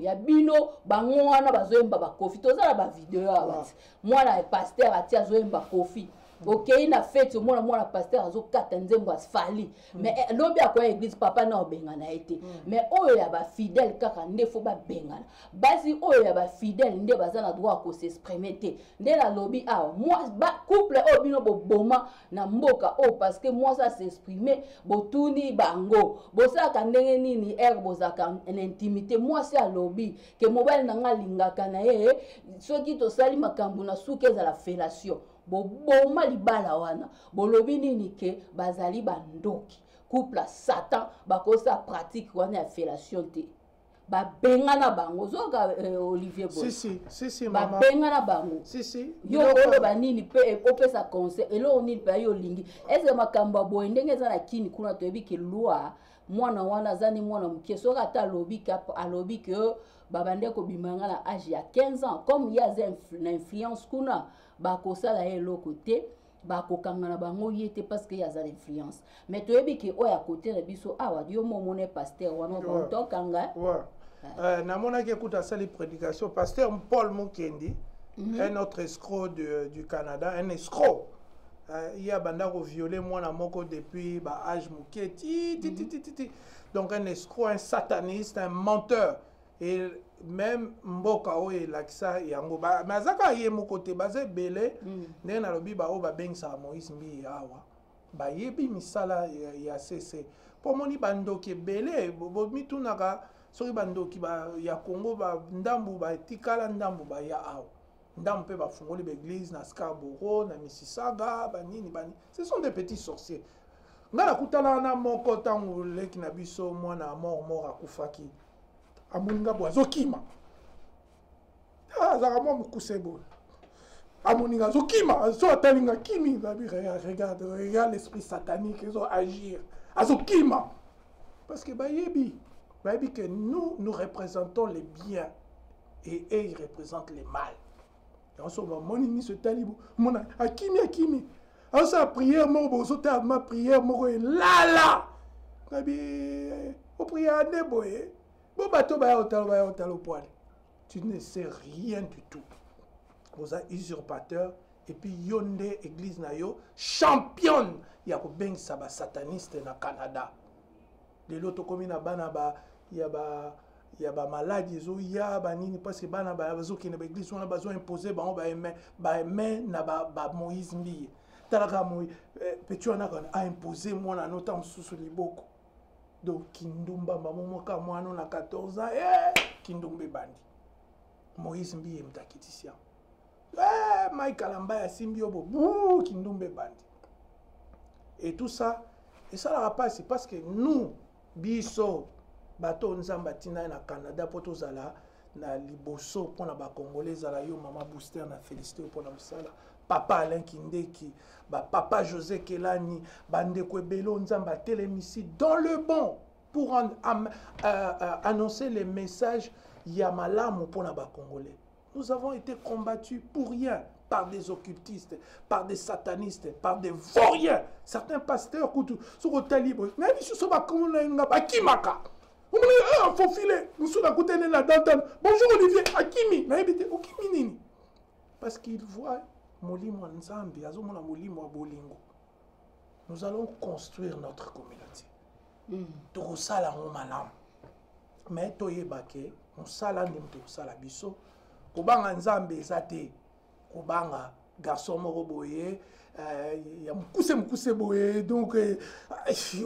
bango wana bazoyemba ba kofi tozala ba vidéo abati mwana pasteur ati azoyemba kofi okei na fête mwana pasteur azokata nzembo asfali mais lobi akwa église papa na obengana ete mais oyo ya ba fidèle kaka nde fo ba bengana basi oyo ya ba fidèle nde baza na droit ko s'exprimer te nde la lobi moi ba couple o bino boboma na mboka parce que moi ça s'exprimer botuni bango bosaka ndenge nini bozaka en intimité moi c'est à lobi que mobile na nga lingaka na ye soki to sali makambu na suke za la fellation boma libala wana bolobi nini ke bazali bandoki couple satan bakosa pratique wana ya fellation te babengana bango zoka Olivier Boy si maman babengana bango si yo oloba nini pe opesa conseil elo nini pa yo lingi eze makamba boy ndenge za na kini kuna toyebi ke loi mwana wana zani mwana mukie soka ata alobi ke babande ko bimanga na âge ya 15 ans comme il y a une influence kuna bakosala eloko te bakokangana bango yete parce que y a za influence mais toyebi ke oya côté na biso awa dio momone pasteur wana bonto kanga na mona ke kuta sali prédication pasteur Paul Mukendi un autre escroc du Canada un escroc il y a banda ko violer mwana moko depuis ba âge muketi donc un escroc un sataniste un menteur et même mboka oyo lakisa yango bazaka ye moko te baze belé ndenge nalobi bao babengisa Moïse Mbiye awa bayebi misala ya CC po moni bandoki ebele bomitunaka soki bandoki ya Congo ndambu batikala ndambu baya awa ndambu mpe bafungoli baéglise na Scarborough na Mississauga banini ce sont des petits sorciers nga nakutana na moko ntango leki na biso mwana mort akufaki amoninga bo azokima azaka mwa mokuse boye amoninga azokima so atalinga kimi regarde l'esprit satanique ezo agir azokima parce que bayebi que nous représentons les biens et eux ils représentent les mal en ce moment monini se talibu mona akimi asa prière moko bozote ma prière moko elala ngabi o prière ne boye bon bateau baya otalo poil tu ne sais rien du tout boza usurpateur et puis yonde église na yo championne ya ko bengisa ba sataniste na Canada. De l'autre komi na bana ba ya ba maladie zo ya ba nini parce que bana ba zo ki na ba église on a besoin imposer ba on ba aimer na ba Moïse Mbiye. Talaka Moïse petit on a imposer moi na nota msusu liboko. Donc kindumba maman ka mwana na 14 ans kindumbe bandi. Moïse Mbiye mtakitisia. Mike Kalamba ya Simbio Bobo kindumbe bandi. Et tout ça, et ça la passe parce que nous biso bato nzamba tina na Canada poto zala na liboso pona ba congolais zala yo mama booster na félicité pona musala papa Alain Kindeki papa José Kelani bande ko belo nzamba télémisi dans le bon pour annoncer les messages yamalamu pona ba congolais. Nous avons été combattus pour rien par des occultistes, par des satanistes, par des vauriens. Certains pasteurs, sur le talibre, mais ils sont pas comme Akimaka. Vous me faut filer. Nous sommes à côté de la dentane. Bonjour Olivier, Akimi. Nini. Parce qu'ils voient Molimo Nzambi, Azomona Molimo Bolingo. Nous allons construire notre communauté. Tout ça là, on malam. Mais toye bake, on sala nim tout ça la biso. Kobanga Nzambe zate. Kobanga garçon moko boye ya mukuse boye donc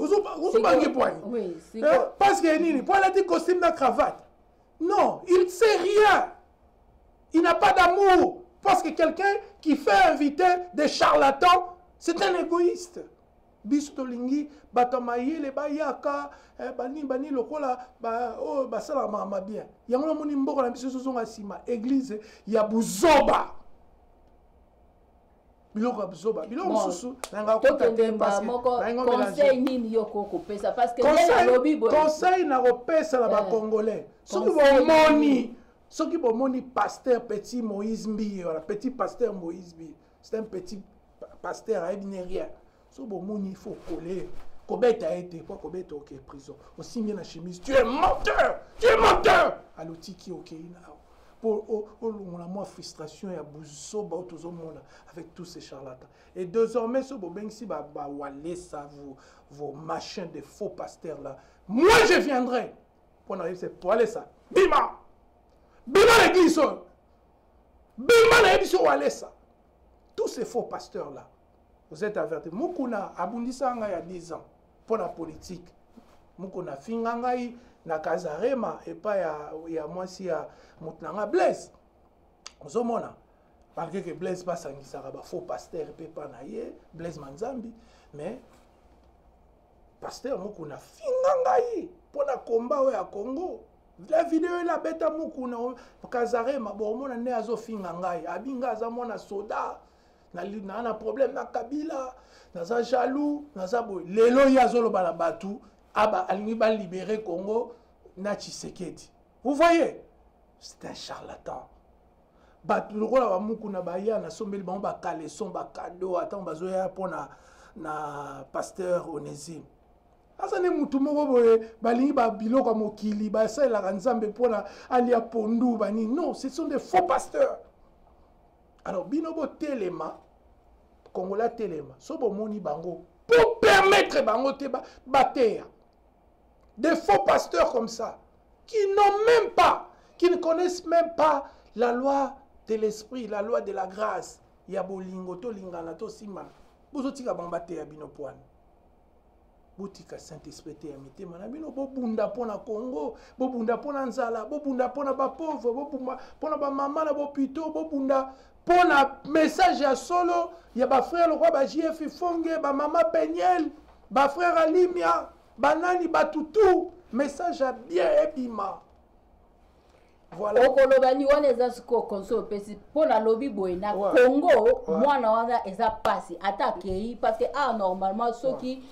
ozo bange point. Oui, c'est parce que nini pour la costume na cravate. Non, il ne sait rien. Il n'a pas d'amour parce que quelqu'un qui fait inviter des charlatans, c'est un égoïste. Bistolingi batamaye le bayaka bani lokola ba sala mama bien. Yango moni mboko na biso zonga sima église ya buzoba. Biloko buzoba biloko susu nanga ko conseil nini yoko ko pesa parce que les lobby boy conseil na ko pesa la ba congolais soki bo moni pasteur petit Moïse Mbiye wala petit pasteur Moïse Mbiye c'est un petit pasteur à rien so bo moni il faut coller kobeta été quoi kobeta OK prison aussi bien la chemise tu es menteur alotiki OK na pour la moi frustration et abuso avec tous ces charlatans. Et désormais ce bobeng si ba walé ça vos machins de faux pasteurs là. Moi je viendrai pour arriver c'est pour aller ça. Bima l'église. Bima l'église walé ça. Tous ces faux pasteurs là. Vous êtes avertis. Mukuna abundisa nga ya 10 ans pour la politique. Mukuna fingangai na Kazarema et pas ya moi si ya Mutnanga Blaise. Ozomona malgré que Blaise pas sangisaka ba faux pasteur pe pas na ye Blaise Manzambi mais pasteur mukuna fingangai pona combat ya Congo. La vidéo la beta mukuna Kazarema bo mona ne azo fingangai abinga za mona soda na problème na Kabila na jaloux na boy lelo ya zolo bala batu aba alingi ba libérer Congo na Tshisekedi. Vous voyez, c'est un charlatan. Batuloko ba mukuna ba ya na sombeli ba ba caleçon ba cadeau attend bazoya pona na pasteur Onésime. Asa ne mutu moko boye balingi ba biloko mokili ba sa la Nzambe pona alia pondu bani. Non, ce sont des faux pasteurs. Alors binobo telema Congola telema sobo moni bango pour permettre bango te bater. Des faux pasteurs comme ça, qui n'ont même pas, qui ne connaissent même pas la loi de l'esprit, la loi de la grâce. Yabolingo to lingana to sima. Bozotika bambate ya bino poani. Botika Saint-Esprit te amite manabino bobunda pona Congo, bobunda pona nzala, bobunda pona ba pauvre, bobunda pona ba mama na bopito, bobunda pona message ya solo, ya ba frère le roi ba JF Fonge, ba mama Peniel, ba frère Alimia. Banani batutu message à bien ebima voilà okolobani wana eza siko konso pesi pona lobby boy na Congo mwana wana eza pasi attaquer parce que normalement ceux qui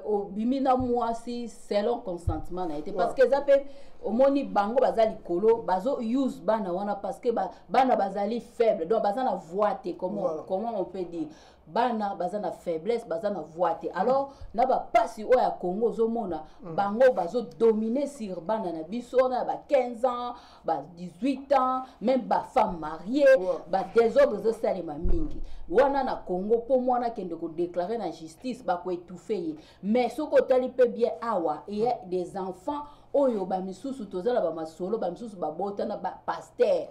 au bimina moi si selon consentement na été parce que ça peut omoni bango bazali kolo bazo use bana wana parce que bana bazali faible donc bazana voix te comment on peut dire bana bazana faiblesse bazana voix te alors na ba pasi oya Congo zomona bango bazo dominer sur bana na biso na ba 15 ans ba 18 ans même ba femme mariée ba désordre zo salema mingi wana na Congo po mwana kende ko déclarer na justice ba ko étouffer mais soko tali pe bien awa et des enfants oyo ba misusu tozala ba masolo ba misusu ba botana ba pasteur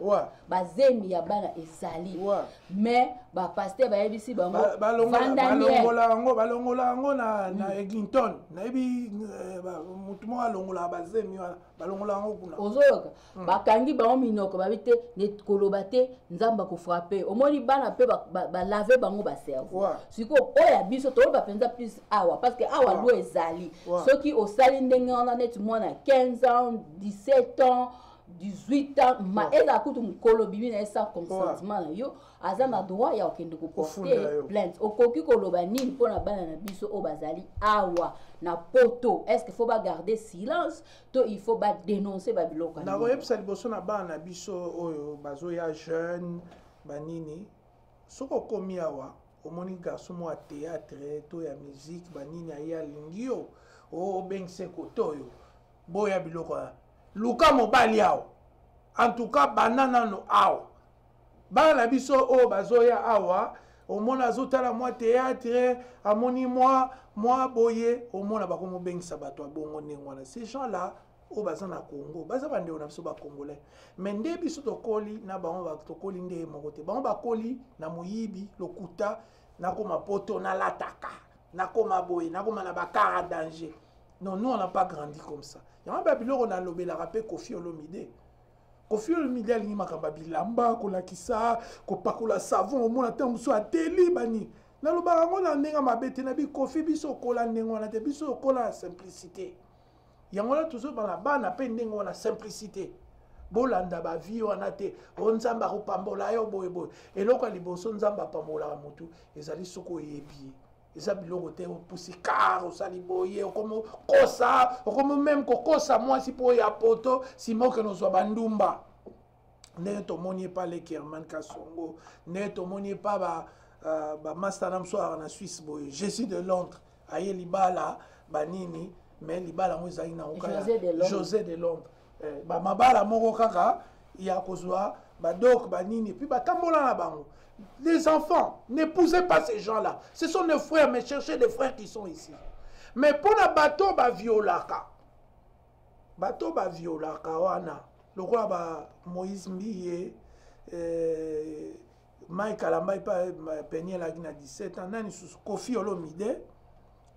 ba zemi ya bana ezali mais ba pasteur ba yebisi bango balongola ngo na Eglinton na yebi mutu mo alongola ba zemi balongola ngo kuna ozoyoka bakangi bango minoko babite ne koloba te nzamba ko frapper omoni bana pe ba laver bango ba cerveau siko oya biso to ba penza plus awa parce que awa lo ezali soki osali ndenge wana net mwana 15 ans 17 ans 18 ans ma eza kutu mukolo bibi na esa consentement na yo aza na droit ya okende ko porter plainte okoki koloba nini pona bana na biso o bazali awa na poto est-ce qu'il faut ba garder silence to il faut ba dénoncer ba biloko na oyebisa liboso na bana na biso oyo bazo ya jeune banini soko komi awa omoni garçon mo théâtre to ya musique banini aya lingio o bengse kotoyo boya biloko luka mobali awa en tout cas banana no awa bana biso o bazoya awa omona azotala mwa théâtre amoni mwa boye omona bakomo bengisa bato abongo ndengwana ces gens là o baza na Congo baza bandeko na biso ba congolais mais nde biso tokoli na bango tokoli nde moko te bango bakoli na moyibi lokuta nakoma poto na lataka nakoma boye nakoma na bakara danger. Non, nous on n'a pas grandi comme ça. Il y a un babylone on a lobé la rappel Kofi Olomide. Kofi Olomide ali makamba bilamba ko lakisa ko pakola savon au moins tant so ateli bani. Na lo barango na ndenga mabete na bi Kofi biso kola ndengo na te biso kola simplicité. Yangola toujours bana bana pe ndengo na simplicité. Bolanda ba vie wana te onzamba ko pambola yo boye boye. Eloko liboso nzamba pambola mutu ezali soko yebi. Eza biloko te opusi car osali boye okomo kosa okomo même kokosa mwasi po ya poto simo ke nozwa bandumba ndenge tomoni pa le Kerman Kasongo ndenge tomoni pa ba master na msoa na Suisse boye Jésus de Londres aye libala banini mais libala ngo ezali na okaya José de Londres ba mabala moko kaka ya kozwa badok banini puis batambola na bango. Les enfants, n'épousez pas ces gens-là. Ce sont nos frères, mais cherchez des frères qui sont ici. Mais pour la bateau, ba violaka. Bateau, ba violaka, wana. Le roi, ba Moïse Mbiye, Mike Alamba, pas peigné la guine à 17 ans, nani sous Kofi Olomide.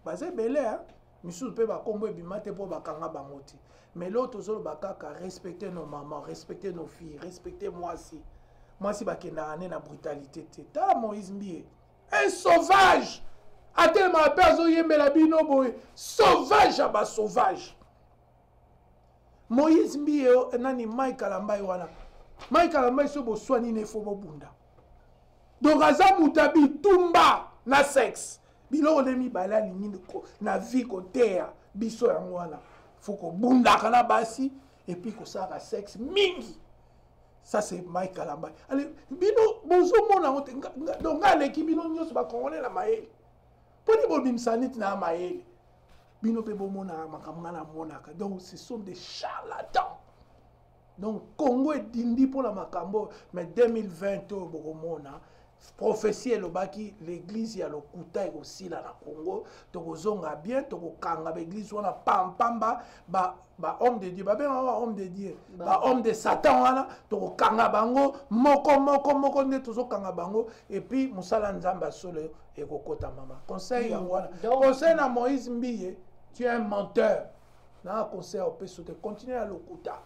Bah, c'est belé, hein. Missou peut ba combo et bimate pour ba kanga bangoti. Mais l'autre, zolo bakaka, respectez nos mamans, respectez nos filles, respectez moi aussi. Moi, si je suis na brutalité, c'est Moïse Mbiye. Un sauvage! A tellement personne sauvage à bas sauvage. Moïse Mbiye, nani Mike Alamba wana. Mike Alamba so bo soigner ne fo bo bunda. Donc aza mutabi tumba na sexe. Bilo lemi bala limine ko na vie ko terre biso yango wana. Faut ko bunda kana basi et puis ko sara sexe mingi. Ça c'est Mike Alamba. Allez, bino bozo mona donc aleki bino nyoso ba congolais la maele. Poni bo bimsanit na maele. Bino pe bo mona makamna na monaka. Donc ce sont des charlatans. Donc Congo est dindi pour la makambo mais 2020 boko mona prophétie elobaki l'église ya lokuta aussi là na Congo tokozonga bien tokokanga l'église wana pampamba ba homme de Dieu ba ben homme de Dieu ba homme de Satan wana tokokanga bango moko nde tozokanga bango et puis musala nzamba solo ekokota mama conseil ya wana conseil na Moïse Mbiye tu es un menteur na conseil au peso de continuer à lokuta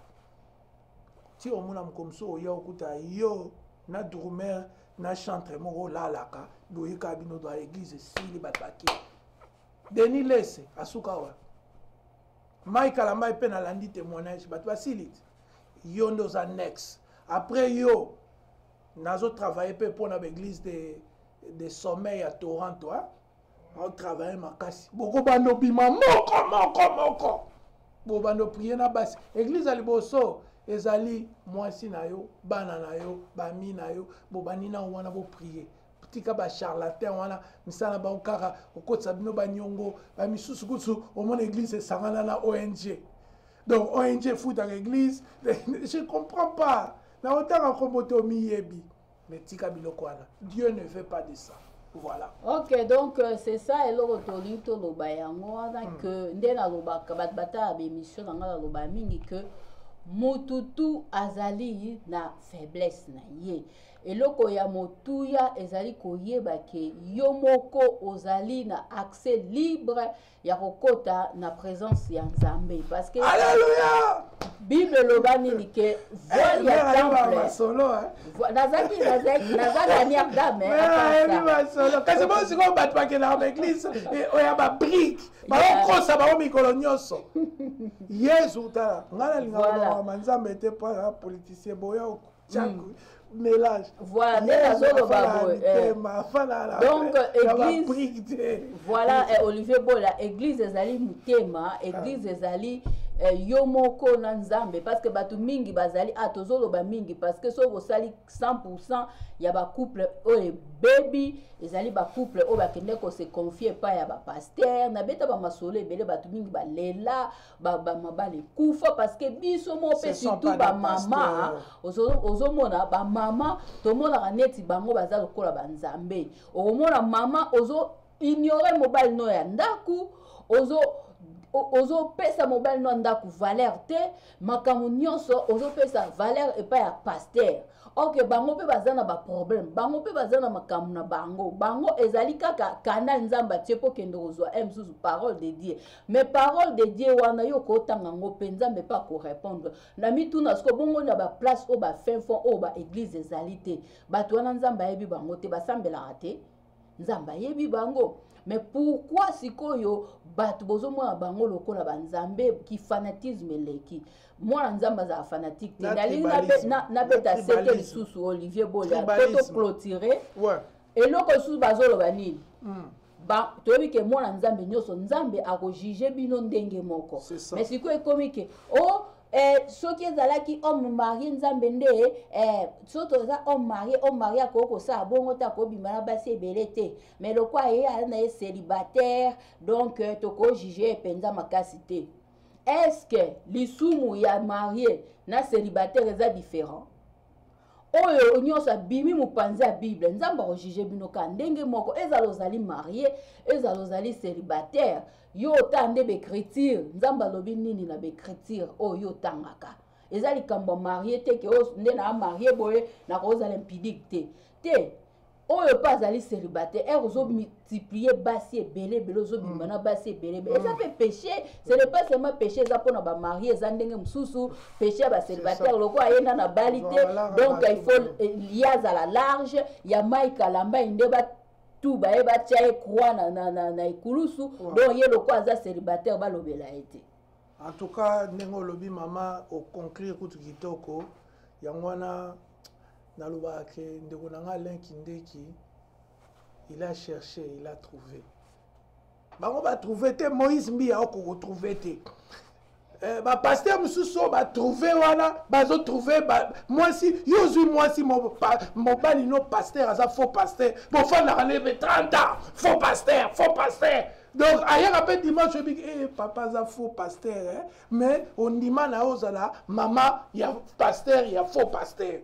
ti omuna mkomso oya okuta yo na drumer na chantre moko lalaka boyika bino dans l'église sili bataki Denis Lesse asukawa Mike Alamba pe na landi témoignage bat basilit yo ndo za next après yo nazo travailler pe pour na l'église de sommeil à Toronto hein on travaille makasi boko bando bima moko bobando prier na basi église ali boso ezali mwasi na yo bana na yo bami na yo bobani na wana bo prier tika ba charlatan wana misala ba okaka okotsa bino banyongo ba misusu kusu omona église esangana na ONG donc ONG fout dans l'église je comprends pas na otanga kombote omiyebi mais tika biloko wana Dieu ne veut pas de ça. Voilà. Ok, donc c'est ça et le retourne to loba yango wana que ndena loba kabat bata ba émission na ngala loba mingi que mututu azali na faiblesse na ye eloko ya motuya ezali koyeba ke yo moko ozali na accès libre ya kokota na présence ya Nzambe parce que Alléluia Bible loba nini ke voile ya temple solo nazaki dernière dame solo kasi bo siko bat pa ke na l'église et oya ba brique ba kosa ba mikolo nyonso Yesu ta ngala linga ba Nzambe te pa politicien boya chaque mélange. Voilà, donc église, voilà, Olivier Bola, église ezali mutema, église ezali yomoko na Nzambe parce que batu mingi bazali atozolo ba mingi parce que so bosali 100% ya ba couple o baby ezali ba couple o ba kende ko se confier pa ya ba pasteur na beta ba masole bele batu mingi ba lela ba mabale kufa parce que biso mo pe surtout ba mama ozomona ba mama tomona neti bango bazalo kola ba Nzambe omona mama ozo ignorer mobile no ya ndaku ozo pesa mobile no ndaku valeur te makambo nyonso ozo pesa valeur et pas ya pasteur. Ok, bango pe bazana ba problème bango pe bazana makambo na bango ezali kaka canal Nzamba tiepo kendo ozwa msusu parole de Dieu mais parole de Dieu wana yo ko tanga ngo pe Nzambe pas ko répondre na mituna sko bongo na ba place o ba fin fond o ba église ezali te bato wana Nzamba yebi bango te basambela te Nzamba yebi bango. Mais pourquoi sikoyo bato bozomona bango lokola ba Nzambe ki fanatisme leki moi Nzamba za fanatique te na beta sete lisusu Olivier Bola toto clôturer et loko susu bazolo banini ba toyebi ke moi Nzambe nyonso Nzambe akojuger bino ndenge moko mais sikoyo ekomi ke soki ezalaki homme marié Nzambe nde soto za homme marié akoko sa bongo ta ko bimana basi ebele te mais lokwa ye na ye célibataire donc toko juger penza makasi te. Est-ce que lisumu ya marié na célibataire eza différent oyo nyonso bimi mupanzi ya Bible Nzamba ko juger bino ka ndenge moko ezalozali marié ezalozali célibataire yo tande becriture Nzamba lobi nini na becriture oyo tangaka ezali kambo marié te ke nde na marié boye na ko zala impudique te oyo pas ali célibataire ozo multiplier basi ebele ozo bimana basi ebele et ça fait péché ce n'est pas seulement péché ça pour na ba marié za ndenge mususu péché ba célibataire loko ayenda na balité donc il faut liaza la large ya maika lamba indeba tout ba eba tia croix na ikulusu donc ye loko aza célibataire ba lobela été en tout cas ndenge lobi mama au conclure kutu kitoko yangwana naloba ke ndeko nanga Kindeki il a cherché il a trouvé bango ba trouver te Moïse Mbia oko retrouver te ba pasteur mususu ba trouver wana bazo trouver moi si yozu moi si mon bali no pasteur aza faux pasteur bon fa na relever 30 ans faux pasteur donc ailleurs après dimanche je dis papa za faux pasteur mais on dimanche na ozala maman ya pasteur ya faux pasteur.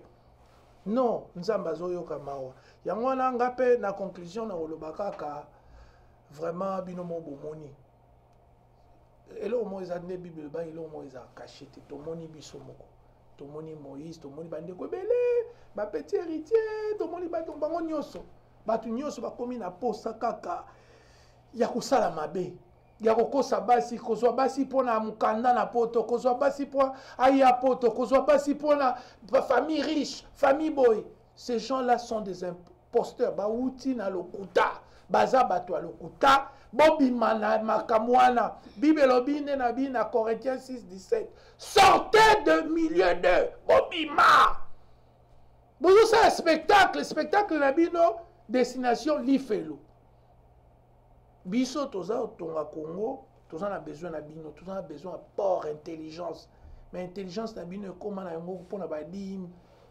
Non, Nzamba zoyoka mawa. Yango wana ngape na conclusion na olobaka ka vraiment binomo bomoni. Elo mo ezane Bible ba elo mo eza caché te tomoni biso moko. Tomoni Moïse, tomoni bande ko belé, ba petit héritier, tomoni ba tombango nyonso. Batu nyonso ba komi na posa kaka ya kosala mabe. Ya kokosa basi kozwa basi pona mukanda na poto kozwa basi po aya poto kozwa basi pona famille riche famille boy ces gens-là sont des imposteurs ba uti na lokuta baza bato lokuta bobimana makamwana Bible lobine na bina Corinthiens 6:17 sortez de milieu d'eux bobima bozo ça spectacle na bino destination Lifelo biso toza otonga Congo Tous on a besoin de bino, tous on a besoin de port intelligence. Mais intelligence na bino comment na yango pour na badim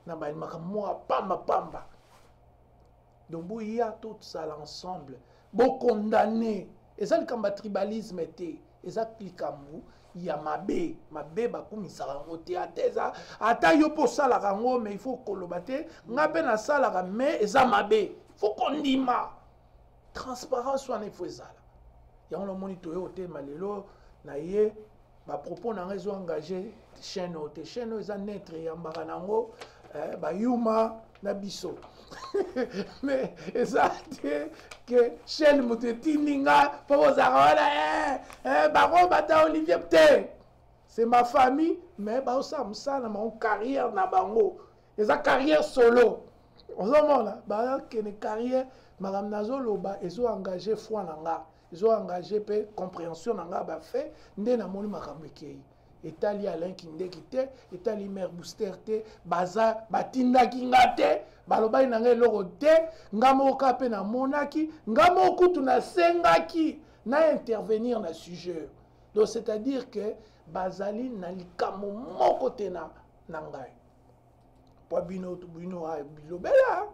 na ba makamwa pamba. Donc il y a tout ça ensemble. Bon condamné. Et ça le combat tribalisme était. Et ça cliquamu. Il y a mabe bakumisa rango te ateza ata yo po sala rango mais il faut kolobate ngabe na sala mais eza mabe faut kondima transparence wana faut ezala yango lo moni toyo te malelo na ye ba propos na réseau engagé chaîne eza netre ya mbaka nango ba yuma na biso mais ça que chaîne mutetininga pour zara baro bata Olivier Pte c'est ma famille mais ba ça na mon carrière na bango eza carrière solo ozomona ba que ne carrière madame nazoloba ezo engagé foi nanga ezo engagé pe compréhension nanga ba fait nde na moni makambo ekei etali Alain Kindeki te etali Mère Booster te baza batindaki nga te balobai na ngai eloko te nga moko mpe na monaki nga moko kutu nasengaki na intervenir na sujet donc c'est-à-dire que bazali na likamo moko te na ngai po bino bilobela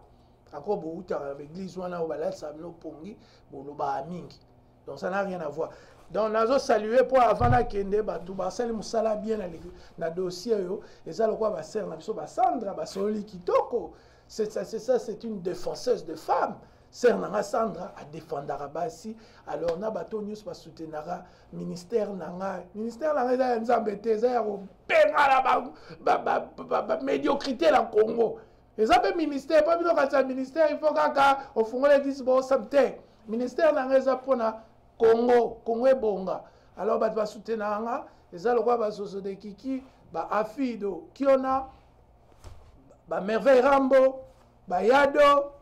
ako boutaka l'église wana obalatisa bino pongi boloba mingi donc ça n'a rien à voir. Donc, nous avons salué pour avant la kende batou basali musala bien na dossier yo et ça le quoi ba sœur na biso ba Sandra ba soli kitoko c'est ça c'est une défenseuse de femmes sœur na Sandra a défendra basi alors na bato news ba soutenara ministère na za nzambe te za ko penga la ba médiocrité la Congo et ça peut ministère pas bino ka ministère il faut kaka au fond les 10 bon samedi ministère na za pona Congo ebonga alors bat va soutenir nga eza lokwa ba soso de kiki ba afido kiona ba merveille rambo ba yado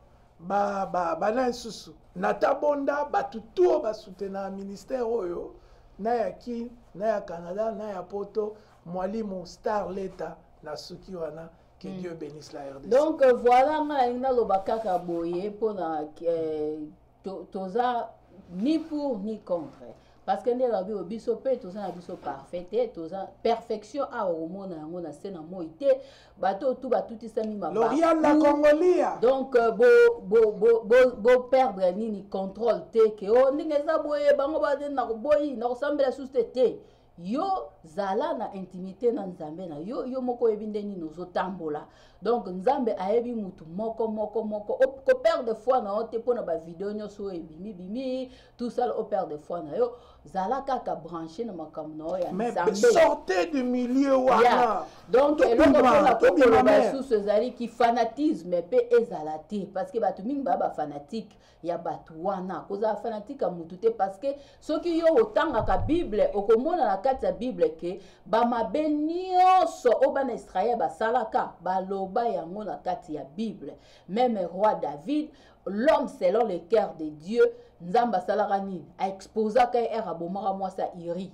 ba nansusu natabonda batutu ba soutenir ministère oyo na ya ki na ya Canada na ya poto mwalimu star leta na suki wana que Dieu bénisse la RDC. Donc voilà nga lobakaka boye pona toza ni pour ni contre parce que ndela bi obiso pe toza na biso parfait toza perfection a omona yango na sena moite bato tout batutisami mababa L'Orient la Congolia donc bo perdre nini contrôle te ke o ndenge za boye bango ba na boyi na resembler société yo zala na intimité na nzambe na yo moko ebinde ni nozo tambola donc nzambe ayebi mutu moko ko perdre foi na ote pona ba vidéo nyoso bimi tout ça au perdre foi na yo zala kaka branché na makamno ya nzambe mais sortez du milieu wana yeah. Donc eloko pona ko ba sous ezali ki fanatisme pe ezalati parce que batu mingi ba fanatique ya batu wana koza fanatique a mutu te parce que soki yo otanga ka Bible okomona na kati ya Bible ke ba mabe nyonso obana Israël basalaka baloba yango na kati ya Bible même roi David l'homme selon le cœur de Dieu nzamba salaka nini a exposé ka era bomara mwasa iri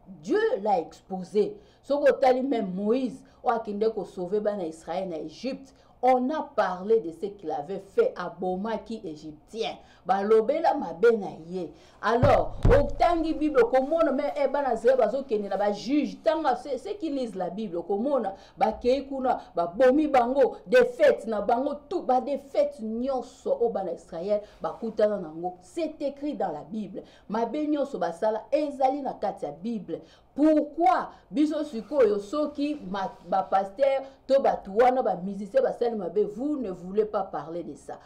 Dieu l'a exposé soko tali même Moïse o akinde ko sauver bana Israël na Égypte. On a parlé de ce qu'il avait fait à Bomaki égyptien. Balobela mabena ye. Alors, au tangi Bible, komona mais ebana zé bazo kenela ba juge tanga ceux qui lisent la Bible, komona ba keikuna ba bomi bango des fêtes na bango tout ba des fêtes nyonso o bana Israël ba kutana nango. C'est écrit dans la Bible. Mabenyo so basala ezali na kati ya Bible. Pourquoi biso sikoyo soki ba pasteur to batuwana ba musicien ba sali mabe vous ne voulez pas parler de ça.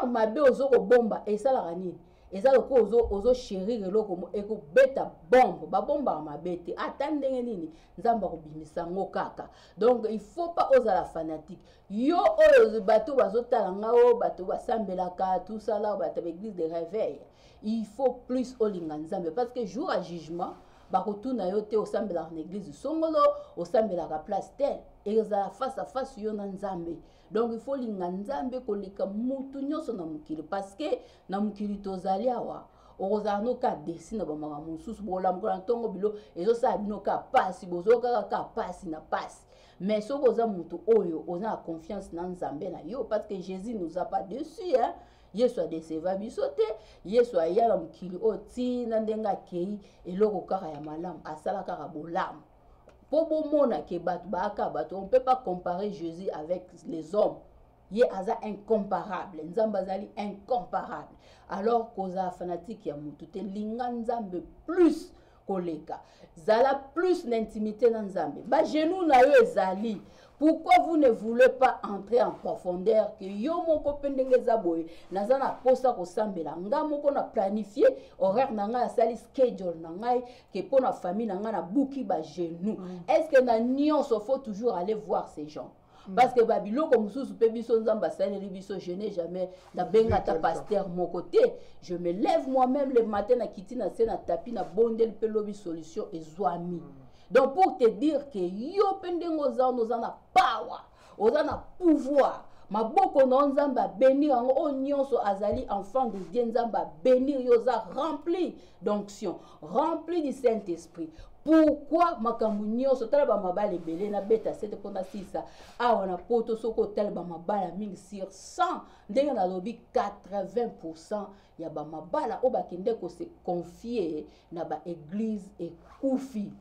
Mabe ozoko bomba et ça la ranine. Et ça le ko ozo chérir eloko mo eko beta bombe ba bomba mabete attendez nini nzamba ko bimisa ngo kaka. Donc il faut pas oser la fanatique. Yo oyo bato bazotala ngao bato basambelaka tout ça là bato l'église de réveil. Il faut plus olinga nzambe parce que jour à jugement bakotuna yo te osambela na église songolo osambela ka place tel et za face à face yo na nzambe. Donc il faut linga nzambe koleka mutu nyoso na mukili parce que na mukili tozali awa ozano ka desina ba mama mususu bola mkola ntongo bilo ezo sa bino ka pasi bozoka ka pasi na pasi. Mais soko za mutu oyo oza confiance na nzambe na yo parce que Jésus nous a pas déçus hein. yesu adeseva biso te yesu aya na mokili oyo ntina ndenge akei eloko kaka ya malamu asala kaka bolamu mpo bomona ke bato baaka bato on peut pas comparer Jésus avec les hommes ye aza incomparable nzambe azali incomparable alors kozala fanatique ya mutu te linga nzambe plus koleka zala plus l'intimité na nzambe ba genou na yo ezali. Pourquoi vous ne voulez pas entrer en profondeur que yo moko pendenge za boye naza na posa ko sambela nga moko na planifier horaire na nga sali schedule na ngai que pour na famille na nga na buki ba genou. Est-ce que na nyonso faut toujours aller voir ces gens? Parce que babiloko mususu pe biso nzamba saleli biso je n'ai jamais na benga ta pasteur mon côté je me lève moi-même le matin na kiti na se na tapi na bondel pe lobi solution ezwami. Donc pour te dire que yo pendengo za na power oza na pouvoir maboko na nzamba bénir ngo o nyonso azali enfant de Dieu nzamba bénir yo za rempli d'onction rempli du Saint-Esprit. Pourquoi makambu nyonso tala ba mabala ebele na beta 7 pona 6 awa na poto soko tala ba mabala mingi sur 100 ndenge na lobi 80% ya ba mabala o bakende ko se confier na ba église ekufi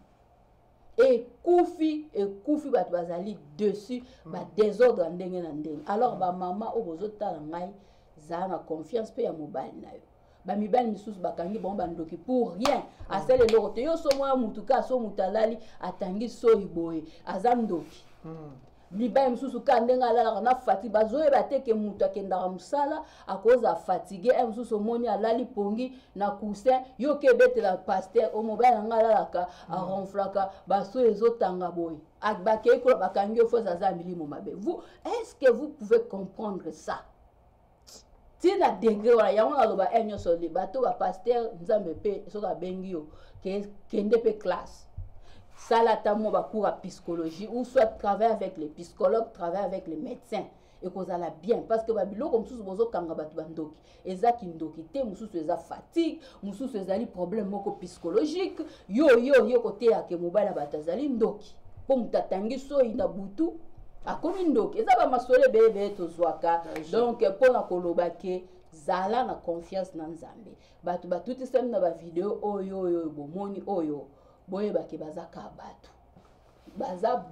bato bazali dessus ba désordre ndenge na ndenge. Alors ba mama o bozotala ngai za na confiance pe ya mobile na yo ba mibali misusu bakangi bon bandoki pour rien asele lokote yo so mwa mutuka so mutalali atangi so iboye azandoki mibali misusu ka ndenga alala na fatigue bazoye bateke mutu akendaka musala akoza fatigue misusu moni alali pongi na coussin yo ke betela pasteur o mobile ngalalaka aronflaka baso ezotanga boye akbake ko bakangi yo fo zaza milimo mabe. Vous est-ce que vous pouvez comprendre ça? Tina degré wala yango aloba enyo so le bato ba pasteur nzambe pe so ka bengi yo kende pe classe sala tamo ba cours à psychologie ou soit travailler avec les psychologues travailler avec les médecins et kozala bien parce que ba biloko mususu bozo kanga bato bandoki ezaki ndoki te mususu eza fatigue mususu ezali problème moko psychologique yo kote ya ke mobala batazali ndoki po mutatangi so ina butu akomi ndoki eza ba masole bebe tozwaka. Donc pour na koloba ke zala na confiance na nzambe bato batuti sem na ba video oyo bomoni oyo boye bake bazaka bato baza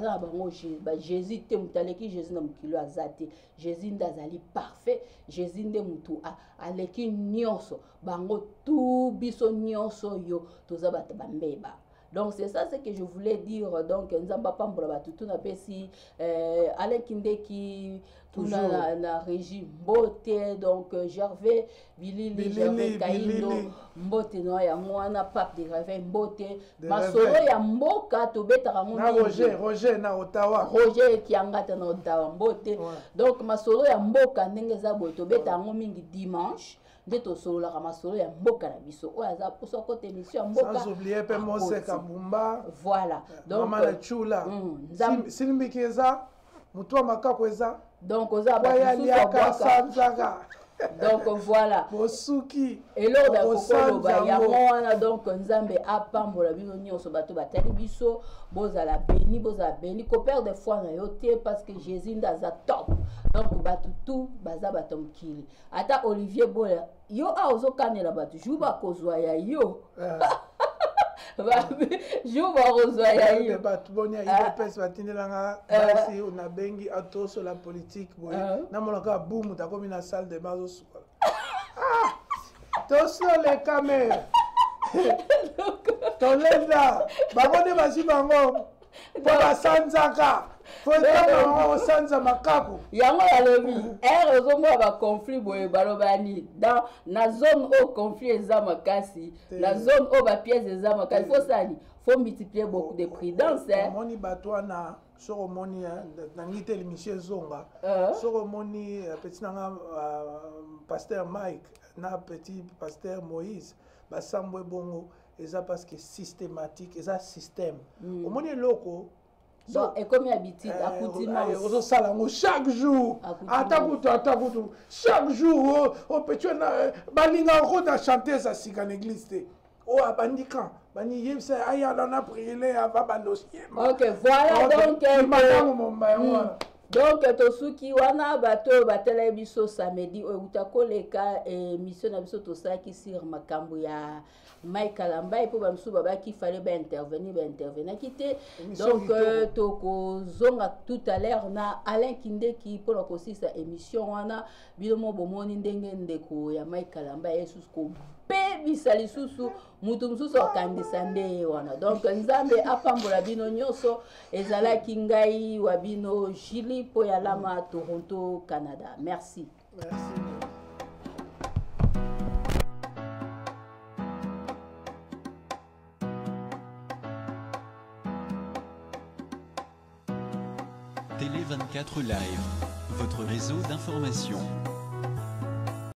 na bango ba Jésus te mutaleki Jésus na mukilo azate Jésus ndazali parfait Jésus nde mutu aleki nyonso bango tu biso nyonso yo toza bato bambeba. Donc c'est ça ce que je voulais dire. Donc nzamba pambola batutu na pesi Alain Kindeki tuna na régie mbote donc Gervais Bilili Gervais Kaindo mbote no ya mwana Pape de Gervais mbote masolo ya mboka to betaka mo na Roger na Ottawa Roger kiangata na Ottawa mbote. Donc masolo ya mboka ndenge za boye to betaka mo mingi dimanche nde tosolola masolo ya mboka na biso oyo aza poso kote émission mboka sans oublier pe Mose Kabumba voilà donc mama la chula silimbi keza mutua makako eza donc oza ba sanzaka donc voilà bosuki eloko da kokoloba yango wana donc nzambe apambola biso nyonso bato batali biso bozala beni kopère de foi na yo te parce que Jésus ndaza top. Donc bato tout baza bato mokili ata Olivier Bola yo aozokanela bato juba kozwa ya yo juba kozwa ya yo bato boni ya IPS batindelanga basi una bengi atoso la politique boye na monaka boum takomi na salle de bazo sukola toso les caméras tolenda babone basi bango Baba sanzaka faut sanza makaku yango yalobi ozomona ba conflit boye balobani dans na zone au conflit eza makasi na zone au ba pièces eza makasi faut multiplier beaucoup de prudence moni batwana soko moni na ngite l'émission zonga soko moni petit nanga pasteur Mike na petit pasteur Moïse basambwe bongo eza parce que systématique eza système omoni loko donc et comme habitude accoutumance ozo sala ngo chaque jour atakutu chaque jour o petit na balinga ko da chanter ça si kan église te o abandika bani yebsa aya na prier ava bandossier OK voilà donc madame momba Donc tosuki wana bato batela biso samedi utakoleka émission na biso tosaki sur makambo ya Mike Kalamba po bamsu babaki fallait intervenir kité. Donc toko zonga tout à l'heure na Alain Kindeki pour la kosisa émission wana bilomo bomoni ndenge ndeko ya Mike Kalamba yesus ko bebisa lisusu mutu mususu akandisa nde wana. Donc nzambe apambola bino nyonso ezalaki ngai wa bino Julie Poyalama, Toronto, Canada. Merci. Merci. Télé 24 Live, votre réseau d'information.